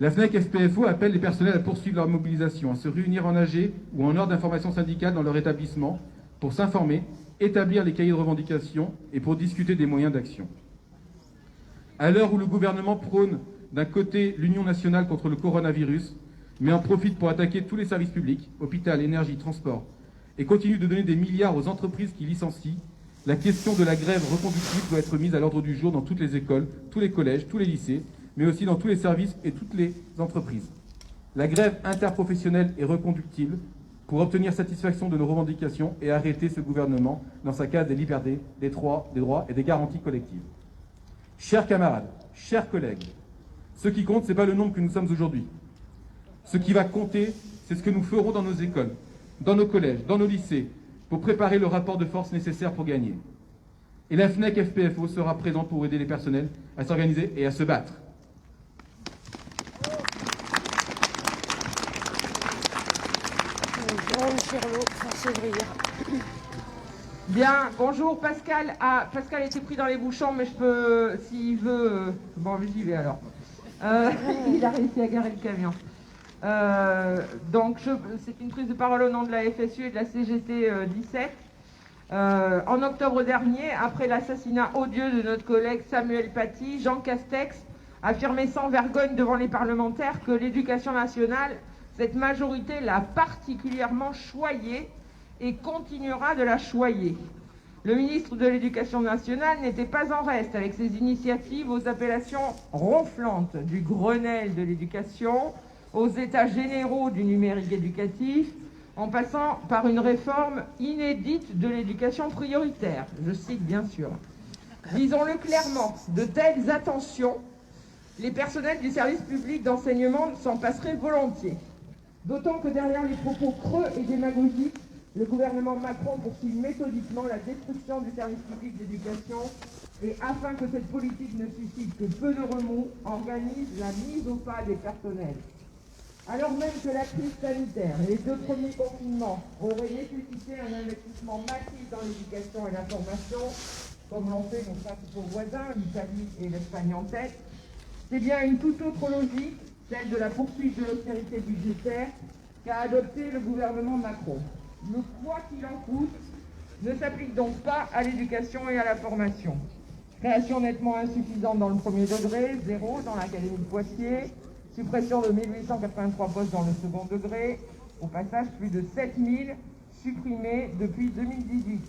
La FNEC SPFO appelle les personnels à poursuivre leur mobilisation, à se réunir en AG ou en heure d'information syndicale dans leur établissement pour s'informer, établir les cahiers de revendications et pour discuter des moyens d'action. À l'heure où le gouvernement prône d'un côté l'union nationale contre le coronavirus, mais en profite pour attaquer tous les services publics, hôpital, énergie, transport, et continue de donner des milliards aux entreprises qui licencient, la question de la grève reconductible doit être mise à l'ordre du jour dans toutes les écoles, tous les collèges, tous les lycées, mais aussi dans tous les services et toutes les entreprises. La grève interprofessionnelle est reconductible pour obtenir satisfaction de nos revendications et arrêter ce gouvernement dans sa case des libertés, des droits et des garanties collectives. Chers camarades, chers collègues, ce qui compte, ce n'est pas le nombre que nous sommes aujourd'hui. Ce qui va compter, c'est ce que nous ferons dans nos écoles, dans nos collèges, dans nos lycées, pour préparer le rapport de force nécessaire pour gagner. Et la FNEC FPFO sera présente pour aider les personnels à s'organiser et à se battre. Bien, bonjour Pascal. Ah, Pascal était pris dans les bouchons, mais je peux, s'il veut... Bon, j'y vais alors. Il a réussi à garer le camion. Donc, c'est une prise de parole au nom de la FSU et de la CGT 17. En octobre dernier, après l'assassinat odieux de notre collègue Samuel Paty, Jean Castex affirmait sans vergogne devant les parlementaires que l'éducation nationale, cette majorité l'a particulièrement choyée et continuera de la choyer. Le ministre de l'Éducation nationale n'était pas en reste avec ses initiatives aux appellations ronflantes du Grenelle de l'éducation, aux états généraux du numérique éducatif, en passant par une réforme inédite de l'éducation prioritaire. Je cite bien sûr. Disons-le clairement, de telles attentions, les personnels du service public d'enseignement s'en passeraient volontiers. D'autant que derrière les propos creux et démagogiques, le gouvernement Macron poursuit méthodiquement la destruction du service public d'éducation et, afin que cette politique ne suscite que peu de remous, organise la mise au pas des personnels. Alors même que la crise sanitaire et les 2 premiers confinements auraient nécessité un investissement massif dans l'éducation et la formation, comme l'ont fait nos principaux voisins, l'Italie et l'Espagne en tête, c'est bien une toute autre logique, celle de la poursuite de l'austérité budgétaire, qu'a adopté le gouvernement Macron. Le quoi qu'il en coûte ne s'applique donc pas à l'éducation et à la formation. Création nettement insuffisante dans le premier degré, 0 dans l'académie de Poitiers, suppression de 1883 postes dans le second degré, au passage plus de 7000 supprimés depuis 2018.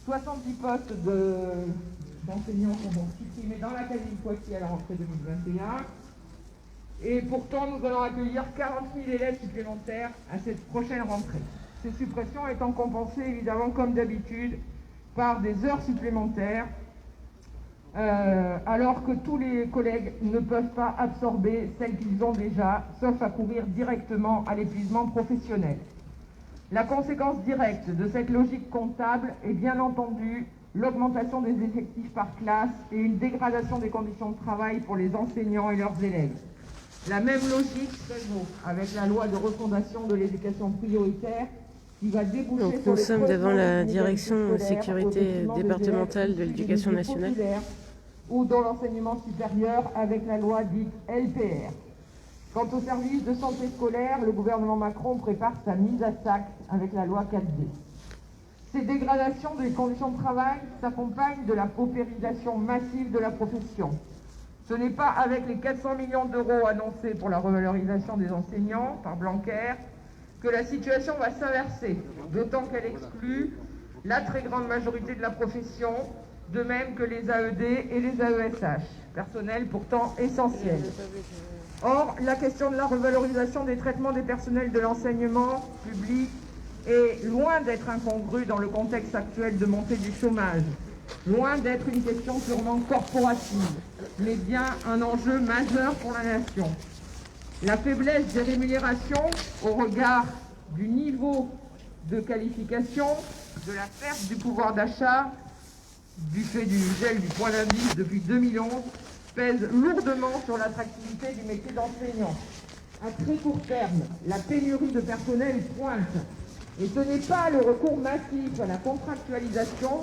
70 postes d'enseignants seront supprimés dans l'Académie de Poitiers à la rentrée 2021. Et pourtant, nous allons accueillir 40 000 élèves supplémentaires à cette prochaine rentrée. Ces suppressions étant compensées, évidemment, comme d'habitude, par des heures supplémentaires, alors que tous les collègues ne peuvent pas absorber celles qu'ils ont déjà, sauf à courir directement à l'épuisement professionnel. La conséquence directe de cette logique comptable est bien entendu l'augmentation des effectifs par classe et une dégradation des conditions de travail pour les enseignants et leurs élèves. La même logique prévaut avec la loi de refondation de l'éducation prioritaire qui va déboucher Donc sur nous les sommes devant la inégalités direction scolaires sécurité au détriment des départementale élèves de issus l'éducation des milieux nationale. populaires ou dans l'enseignement supérieur avec la loi dite LPR. Quant au service de santé scolaire, le gouvernement Macron prépare sa mise à sac avec la loi 4D. Ces dégradations des conditions de travail s'accompagnent de la paupérisation massive de la profession. Ce n'est pas avec les 400 millions d'euros annoncés pour la revalorisation des enseignants par Blanquer que la situation va s'inverser, d'autant qu'elle exclut la très grande majorité de la profession, de même que les AED et les AESH, personnels pourtant essentiels. Or, la question de la revalorisation des traitements des personnels de l'enseignement public est loin d'être incongrue dans le contexte actuel de montée du chômage, loin d'être une question purement corporative, mais bien un enjeu majeur pour la nation. La faiblesse des rémunérations au regard du niveau de qualification, de la perte du pouvoir d'achat, du fait du gel du point d'indice depuis 2011, pèse lourdement sur l'attractivité du métier d'enseignant. À très court terme, la pénurie de personnel pointe. Et ce n'est pas le recours massif à la contractualisation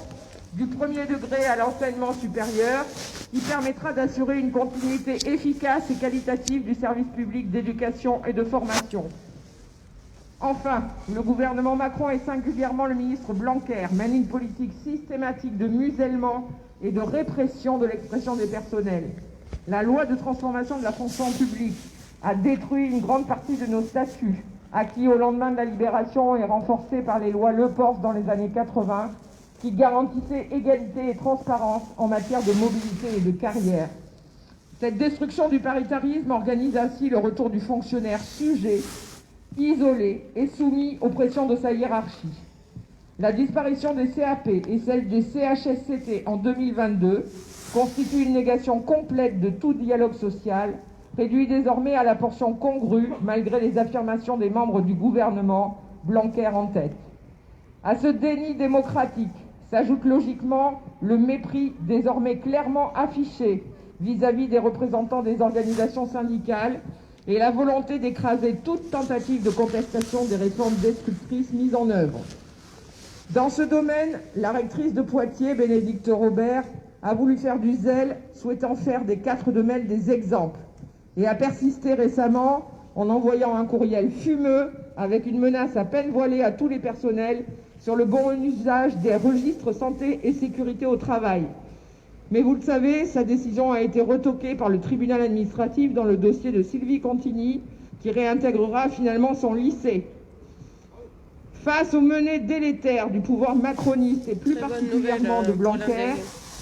du premier degré à l'enseignement supérieur qui permettra d'assurer une continuité efficace et qualitative du service public d'éducation et de formation. Enfin, le gouvernement Macron et singulièrement le ministre Blanquer mènent une politique systématique de musellement et de répression de l'expression des personnels. La loi de transformation de la fonction publique a détruit une grande partie de nos statuts, acquis au lendemain de la libération et renforcés par les lois Lepors dans les années 80, qui garantissaient égalité et transparence en matière de mobilité et de carrière. Cette destruction du paritarisme organise ainsi le retour du fonctionnaire sujet, isolé et soumis aux pressions de sa hiérarchie. La disparition des CAP et celle des CHSCT en 2022 constitue une négation complète de tout dialogue social, réduit désormais à la portion congrue, malgré les affirmations des membres du gouvernement, Blanquer en tête. À ce déni démocratique s'ajoute logiquement le mépris désormais clairement affiché vis-à-vis des représentants des organisations syndicales et la volonté d'écraser toute tentative de contestation des réformes destructrices mises en œuvre. Dans ce domaine, la rectrice de Poitiers, Bénédicte Robert, a voulu faire du zèle, souhaitant faire des 4 de Mail des exemples, et a persisté récemment en envoyant un courriel fumeux avec une menace à peine voilée à tous les personnels sur le bon usage des registres santé et sécurité au travail. Mais vous le savez, sa décision a été retoquée par le tribunal administratif dans le dossier de Sylvie Contigny, qui réintégrera finalement son lycée. Face aux menées délétères du pouvoir macroniste et plus particulièrement de Blanquer,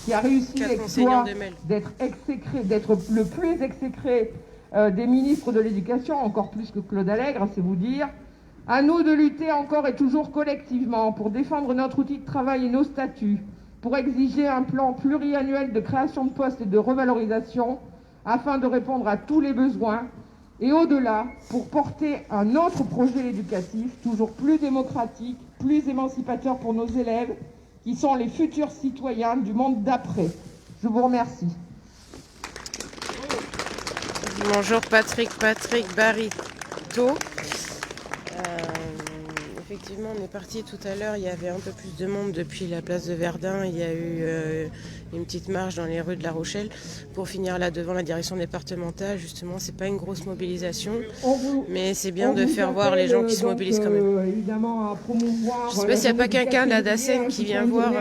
qui a réussi l'exploit d'être le plus exécré des ministres de l'Éducation, encore plus que Claude Allègre, c'est vous dire, à nous de lutter encore et toujours collectivement pour défendre notre outil de travail et nos statuts, pour exiger un plan pluriannuel de création de postes et de revalorisation afin de répondre à tous les besoins, et au-delà, pour porter un autre projet éducatif, toujours plus démocratique, plus émancipateur pour nos élèves, qui sont les futurs citoyens du monde d'après. Je vous remercie. Bonjour Patrick Barito. Effectivement, on est parti tout à l'heure, il y avait un peu plus de monde depuis la place de Verdun, il y a eu une petite marche dans les rues de La Rochelle pour finir là devant la direction départementale. Justement, c'est pas une grosse mobilisation, mais c'est bien de faire voir les gens qui se mobilisent quand même. Je sais pas s'il n'y a pas quelqu'un de la DACEN qui vient voir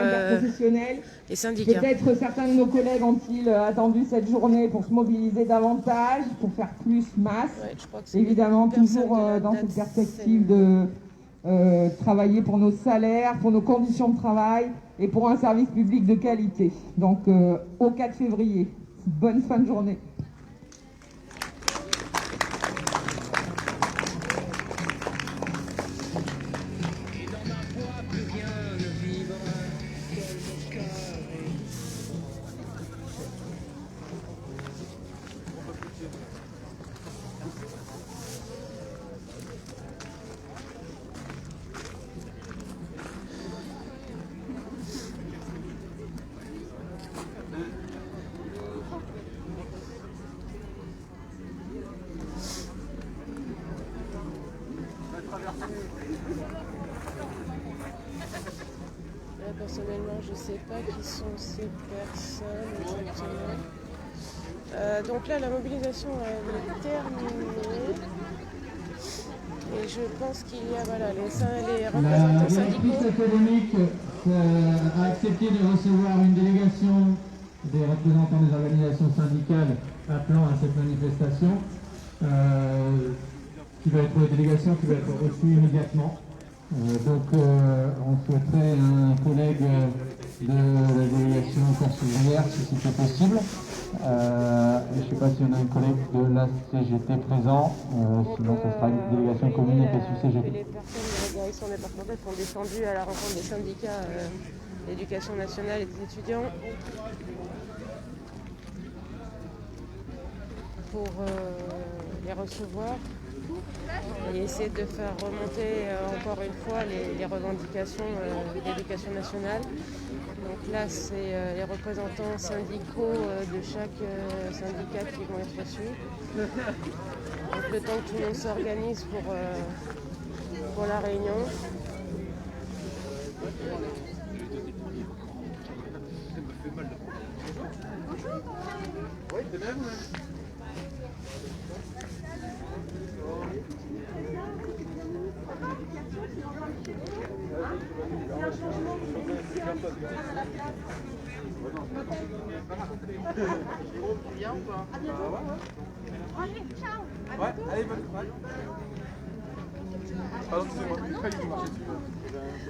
les syndicats. Peut-être certains de nos collègues ont-ils attendu cette journée pour se mobiliser davantage, pour faire plus masse. Ouais, je crois que évidemment, toujours dans cette perspective de travailler pour nos salaires, pour nos conditions de travail, et pour un service public de qualité. Donc au 4 février, bonne fin de journée. Personnellement, je ne sais pas qui sont ces personnes exactement. Donc là, la mobilisation est terminée. Et je pense qu'il y a voilà, les représentants syndicaux. La directrice académique a accepté de recevoir une délégation des représentants des organisations syndicales appelant à cette manifestation, qui va être une délégation qui va être reçue immédiatement. Donc on souhaiterait un collègue de la délégation force ouvrière si c'était possible. Je ne sais pas s'il y en a un collègue de la CGT présent, sinon ce sera une délégation commune avec la CGT. Les personnes de la direction départementale sont descendues à la rencontre des syndicats d'éducation nationale et des étudiants pour les recevoir et essayer de faire remonter encore une fois les revendications d'éducation nationale. Donc là, c'est les représentants syndicaux de chaque syndicat qui vont être reçus. Donc le temps que tout le monde s'organise pour la réunion. Oui, c'est bien vous-même. Bien ou pas? Ouais, allez, bonne soirée. Pardon, excusez-moi, il fallait que vous marchiez dessus.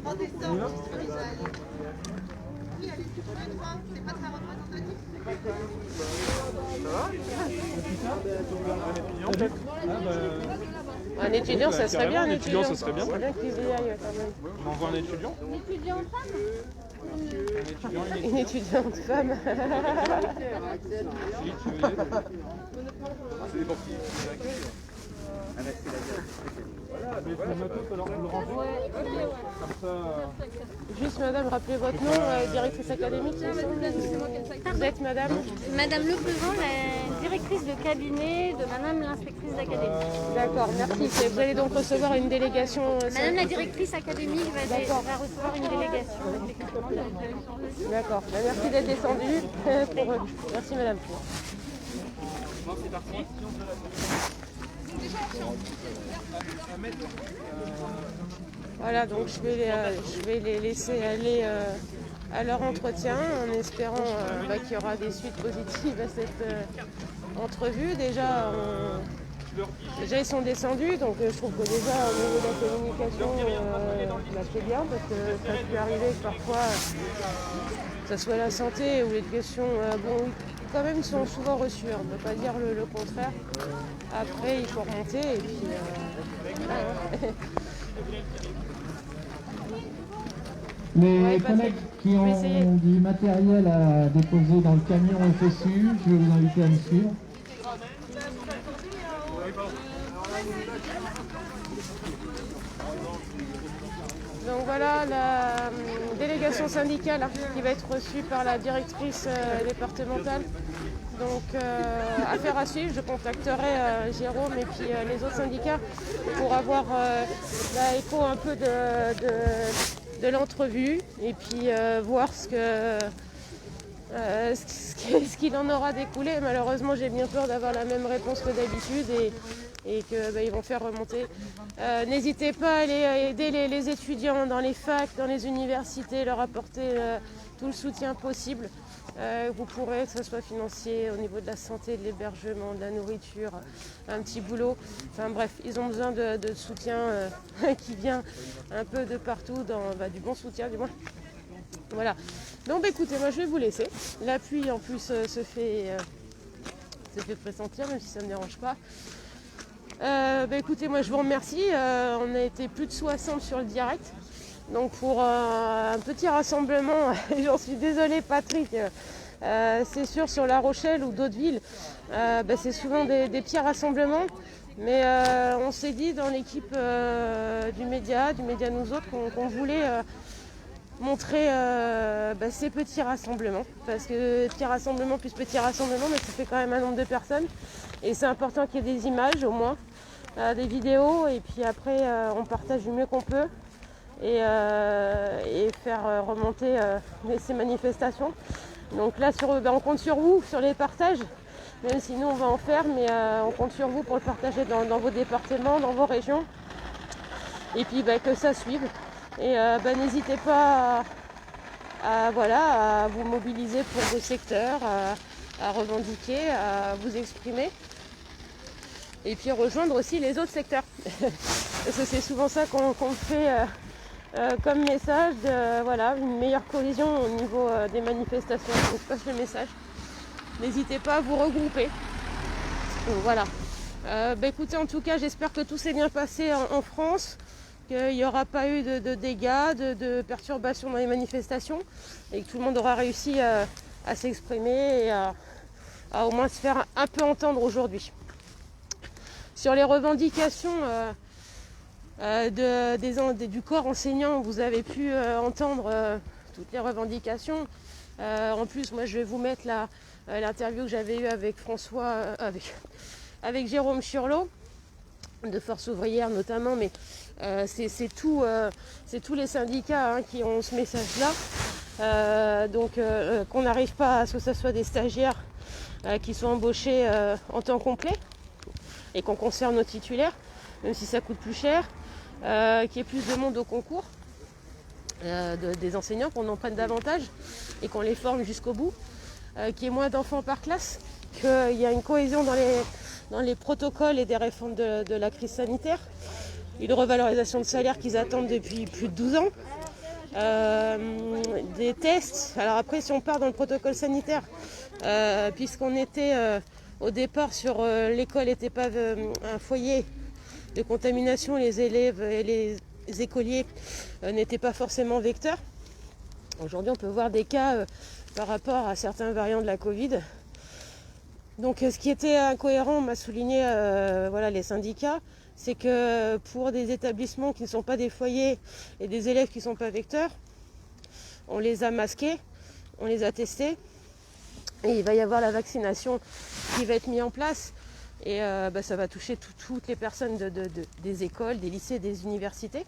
En décembre, oui, allez, tu prends toi, c'est pas très représentatif. Un étudiant, ça serait bien. Un étudiant, ça serait bien. C'est bien qu'ils y aillent quand même. On envoie un étudiant. Une étudiante femme? Une étudiante femme. C'est des portiers. Voilà, mais le matos, alors vous le rangez. Comme ça. Juste madame, rappelez votre nom, directrice académique. Vous êtes madame? Madame Lepevan, la directrice de cabinet de madame l'inspectrice d'académie. D'accord, merci. Vous allez donc recevoir une délégation. Madame la directrice académique va recevoir une délégation. D'accord, merci d'être descendue. Merci madame. Non, c'est parti. Voilà, donc je vais les laisser aller à leur entretien en espérant qu'il y aura des suites positives à cette entrevue. Déjà, ils sont descendus, donc je trouve que déjà au niveau de la communication, c'est bien parce que ça peut arriver que parfois, que ce soit la santé ou l'éducation, quand même, ils sont souvent reçus, on ne peut pas dire le contraire. Après, il faut remonter et puis... Les collègues qui ont du matériel à déposer dans le camion FSU, je vais vous inviter à me suivre. Donc voilà la délégation syndicale qui va être reçue par la directrice départementale. Donc affaire à suivre, je contacterai Jérôme et puis les autres syndicats pour avoir l'écho un peu de l'entrevue et puis voir ce qu'il en aura découlé. Malheureusement, j'ai bien peur d'avoir la même réponse que d'habitude et qu'ils vont faire remonter. N'hésitez pas à aller aider les étudiants dans les facs, dans les universités, leur apporter tout le soutien possible. Vous pourrez, que ce soit financier, au niveau de la santé, de l'hébergement, de la nourriture, un petit boulot. Enfin bref, ils ont besoin de soutien qui vient un peu de partout, du bon soutien du moins. Voilà. Donc écoutez, moi je vais vous laisser. La pluie en plus se fait pressentir, même si ça ne me dérange pas. Écoutez, moi je vous remercie. On a été plus de 60 sur le direct. Donc pour un petit rassemblement, j'en suis désolée Patrick, c'est sûr sur La Rochelle ou d'autres villes, c'est souvent des petits rassemblements. Mais on s'est dit dans l'équipe du média Nous Autres, qu'on voulait montrer ces petits rassemblements. Parce que petit rassemblement plus petit rassemblement, mais ça fait quand même un nombre de personnes. Et c'est important qu'il y ait des images au moins, des vidéos. Et puis après, on partage du mieux qu'on peut. Et faire remonter ces manifestations. Donc là, on compte sur vous, sur les partages. Même si nous on va en faire, mais on compte sur vous pour le partager dans vos départements, dans vos régions. Et puis que ça suive. Et n'hésitez pas à vous mobiliser pour vos secteurs, à revendiquer, à vous exprimer. Et puis rejoindre aussi les autres secteurs. Parce que c'est souvent ça qu'on fait comme message, une meilleure cohésion au niveau des manifestations. Donc je passe le message. N'hésitez pas à vous regrouper. Donc, voilà. Écoutez, en tout cas, j'espère que tout s'est bien passé en France, qu'il n'y aura pas eu de dégâts, de perturbations dans les manifestations, et que tout le monde aura réussi à s'exprimer et à au moins se faire un peu entendre aujourd'hui. Sur les revendications du corps enseignant, vous avez pu entendre toutes les revendications. En plus, moi, je vais vous mettre l'interview que j'avais eue avec avec Jérôme Churlot, de Force ouvrière notamment, mais c'est tous les syndicats qui ont ce message-là. Qu'on n'arrive pas à ce que ce soit des stagiaires qui sont embauchés en temps complet et qu'on conserve nos titulaires, même si ça coûte plus cher, qu'il y ait plus de monde au concours, des enseignants, qu'on en prenne davantage et qu'on les forme jusqu'au bout, qu'il y ait moins d'enfants par classe, qu'il y a une cohésion dans les protocoles et des réformes de la crise sanitaire, une revalorisation de salaire qu'ils attendent depuis plus de 12 ans, des tests. Alors après, si on part dans le protocole sanitaire, puisqu'on était au départ sur l'école n'était pas un foyer de contamination, les élèves et les écoliers n'étaient pas forcément vecteurs. Aujourd'hui, on peut voir des cas par rapport à certains variants de la Covid. Donc ce qui était incohérent, m'a souligné les syndicats, c'est que pour des établissements qui ne sont pas des foyers et des élèves qui ne sont pas vecteurs, on les a masqués, on les a testés, et il va y avoir la vaccination qui va être mise en place. Et ça va toucher toutes les personnes des écoles, des lycées, des universités.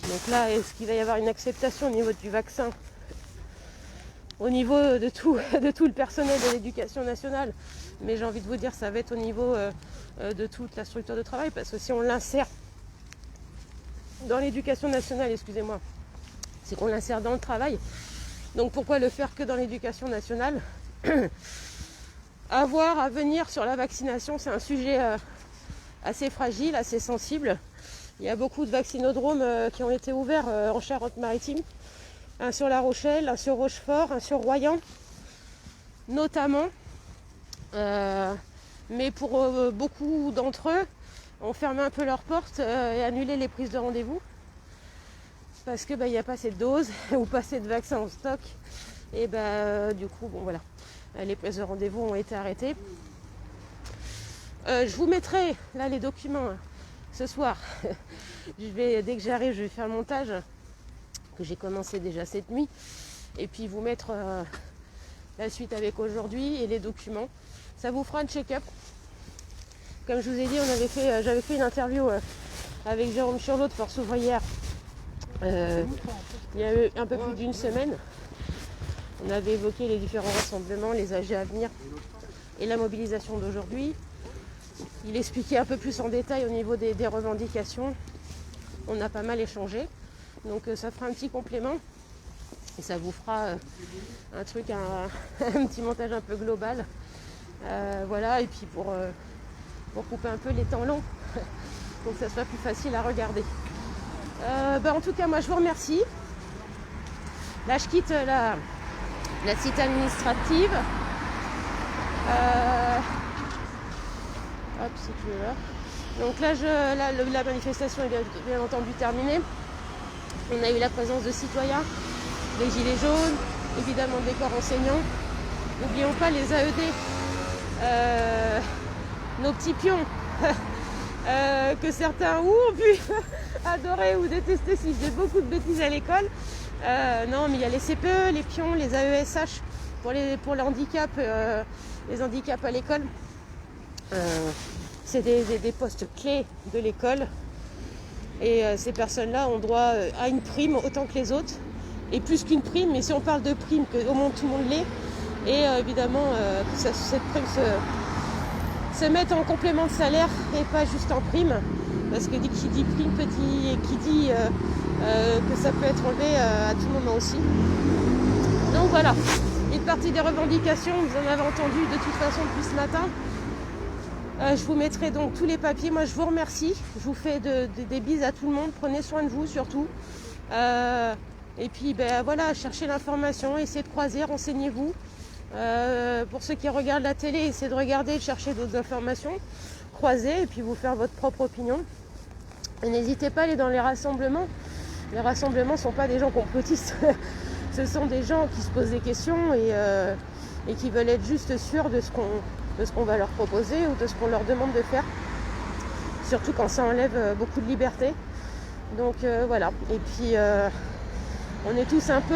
Donc là, est-ce qu'il va y avoir une acceptation au niveau du vaccin, au niveau de tout le personnel de l'éducation nationale? Mais j'ai envie de vous dire, ça va être au niveau de toute la structure de travail, parce que si on l'insère dans l'éducation nationale, c'est qu'on l'insère dans le travail. Donc pourquoi le faire que dans l'éducation nationale? À venir sur la vaccination, c'est un sujet assez fragile, assez sensible. Il y a beaucoup de vaccinodromes qui ont été ouverts en Charente-Maritime. Un sur La Rochelle, un sur Rochefort, un sur Royan, notamment. Mais pour beaucoup d'entre eux, on ferme un peu leurs portes et annulé les prises de rendez-vous. Parce que il n'y a pas assez de doses ou pas assez de vaccins en stock. Et du coup, les prises de rendez-vous ont été arrêtées. Je vous mettrai là les documents ce soir. Dès que j'arrive, je vais faire le montage que j'ai commencé déjà cette nuit. Et puis vous mettre la suite avec aujourd'hui et les documents. Ça vous fera un check-up. Comme je vous ai dit, j'avais fait une interview avec Jérôme Churlot de Force ouvrière il y a eu un peu plus d'une semaine. On avait évoqué les différents rassemblements, les AG à venir et la mobilisation d'aujourd'hui. Il expliquait un peu plus en détail au niveau des revendications. On a pas mal échangé. Donc ça fera un petit complément. Et ça vous fera un petit montage un peu global. Et puis pour couper un peu les temps longs, pour que ça soit plus facile à regarder. En tout cas, moi je vous remercie. Là, je quitte la cité administrative. Hop, c'est plus là. Donc là, la manifestation est bien entendu terminée. On a eu la présence de citoyens, des gilets jaunes, évidemment des corps enseignants. N'oublions pas les AED, nos petits pions, que certains ont pu adorer ou détester si je dis beaucoup de bêtises à l'école. Non, mais il y a les CPE, les pions, les AESH pour les handicaps, les handicaps à l'école. C'est des postes clés de l'école. Et ces personnes-là ont droit à une prime autant que les autres. Et plus qu'une prime, mais si on parle de prime, au moins tout le monde l'est. Et évidemment, que cette prime se mette en complément de salaire et pas juste en prime. Parce que qui dit prime qui dit que ça peut être enlevé à tout moment aussi. Donc voilà, une partie des revendications, vous en avez entendu de toute façon depuis ce matin. Je vous mettrai donc tous les papiers. Moi, je vous remercie. Je vous fais des bises à tout le monde. Prenez soin de vous surtout. Et puis, voilà, cherchez l'information, essayez de croiser, renseignez-vous. Pour ceux qui regardent la télé, essayez de regarder, de chercher d'autres informations. Croisez et puis vous faire votre propre opinion. Et n'hésitez pas à aller dans les rassemblements. Les rassemblements ne sont pas des gens complotistes. Ce sont des gens qui se posent des questions et qui veulent être juste sûrs de ce qu'on va leur proposer ou de ce qu'on leur demande de faire. Surtout quand ça enlève beaucoup de liberté. Donc voilà. Et puis on est tous un peu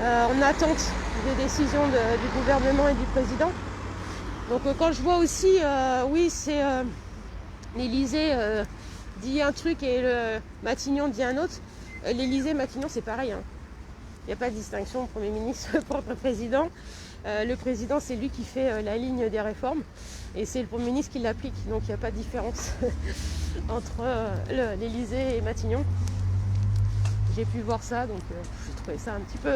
en attente des décisions du gouvernement et du président. Donc quand je vois aussi, oui, c'est l'Élysée dit un truc et le Matignon dit un autre. L'Élysée, Matignon, c'est pareil. Hein. Il n'y a pas de distinction Premier ministre pour le président. Le président, c'est lui qui fait la ligne des réformes et c'est le Premier ministre qui l'applique. Donc il n'y a pas de différence entre l'Élysée et Matignon. J'ai pu voir ça, donc j'ai trouvé ça un petit peu,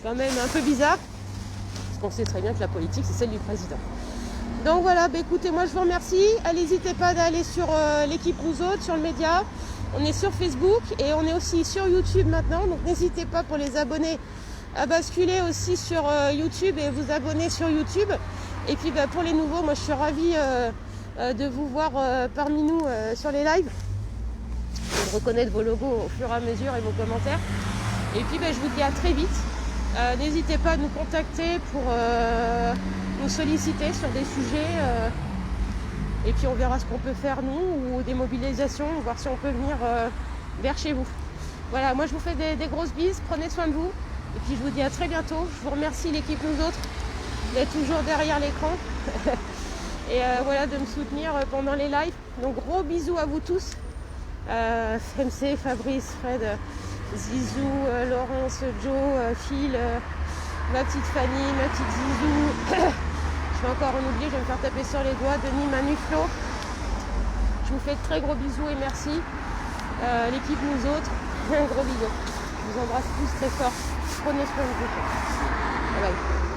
quand même un peu bizarre. Parce qu'on sait très bien que la politique, c'est celle du président. Donc voilà, écoutez, moi je vous remercie. N'hésitez pas d'aller sur l'équipe Nous Autres, sur le média. On est sur Facebook et on est aussi sur YouTube maintenant. Donc n'hésitez pas pour les abonnés à basculer aussi sur YouTube et vous abonner sur YouTube. Et puis pour les nouveaux, moi je suis ravie de vous voir parmi nous sur les lives. De reconnaître vos logos au fur et à mesure et vos commentaires. Et puis je vous dis à très vite. N'hésitez pas à nous contacter pour nous solliciter sur des sujets. Et puis on verra ce qu'on peut faire nous, ou des mobilisations, voir si on peut venir vers chez vous. Voilà, moi je vous fais des grosses bises, prenez soin de vous. Et puis je vous dis à très bientôt. Je vous remercie l'équipe Nous Autres d'être toujours derrière l'écran. Et voilà, de me soutenir pendant les lives. Donc gros bisous à vous tous. MC, Fabrice, Fred, Zizou, Laurence, Joe, Phil, ma petite Fanny, ma petite Zizou. Je vais encore en oublier, je vais me faire taper sur les doigts. Denis, Manu, Flo. Je vous fais de très gros bisous et merci. L'équipe Nous Autres, un gros bisou. Je vous embrasse tous très fort. Prenez soin de vous. Bye bye.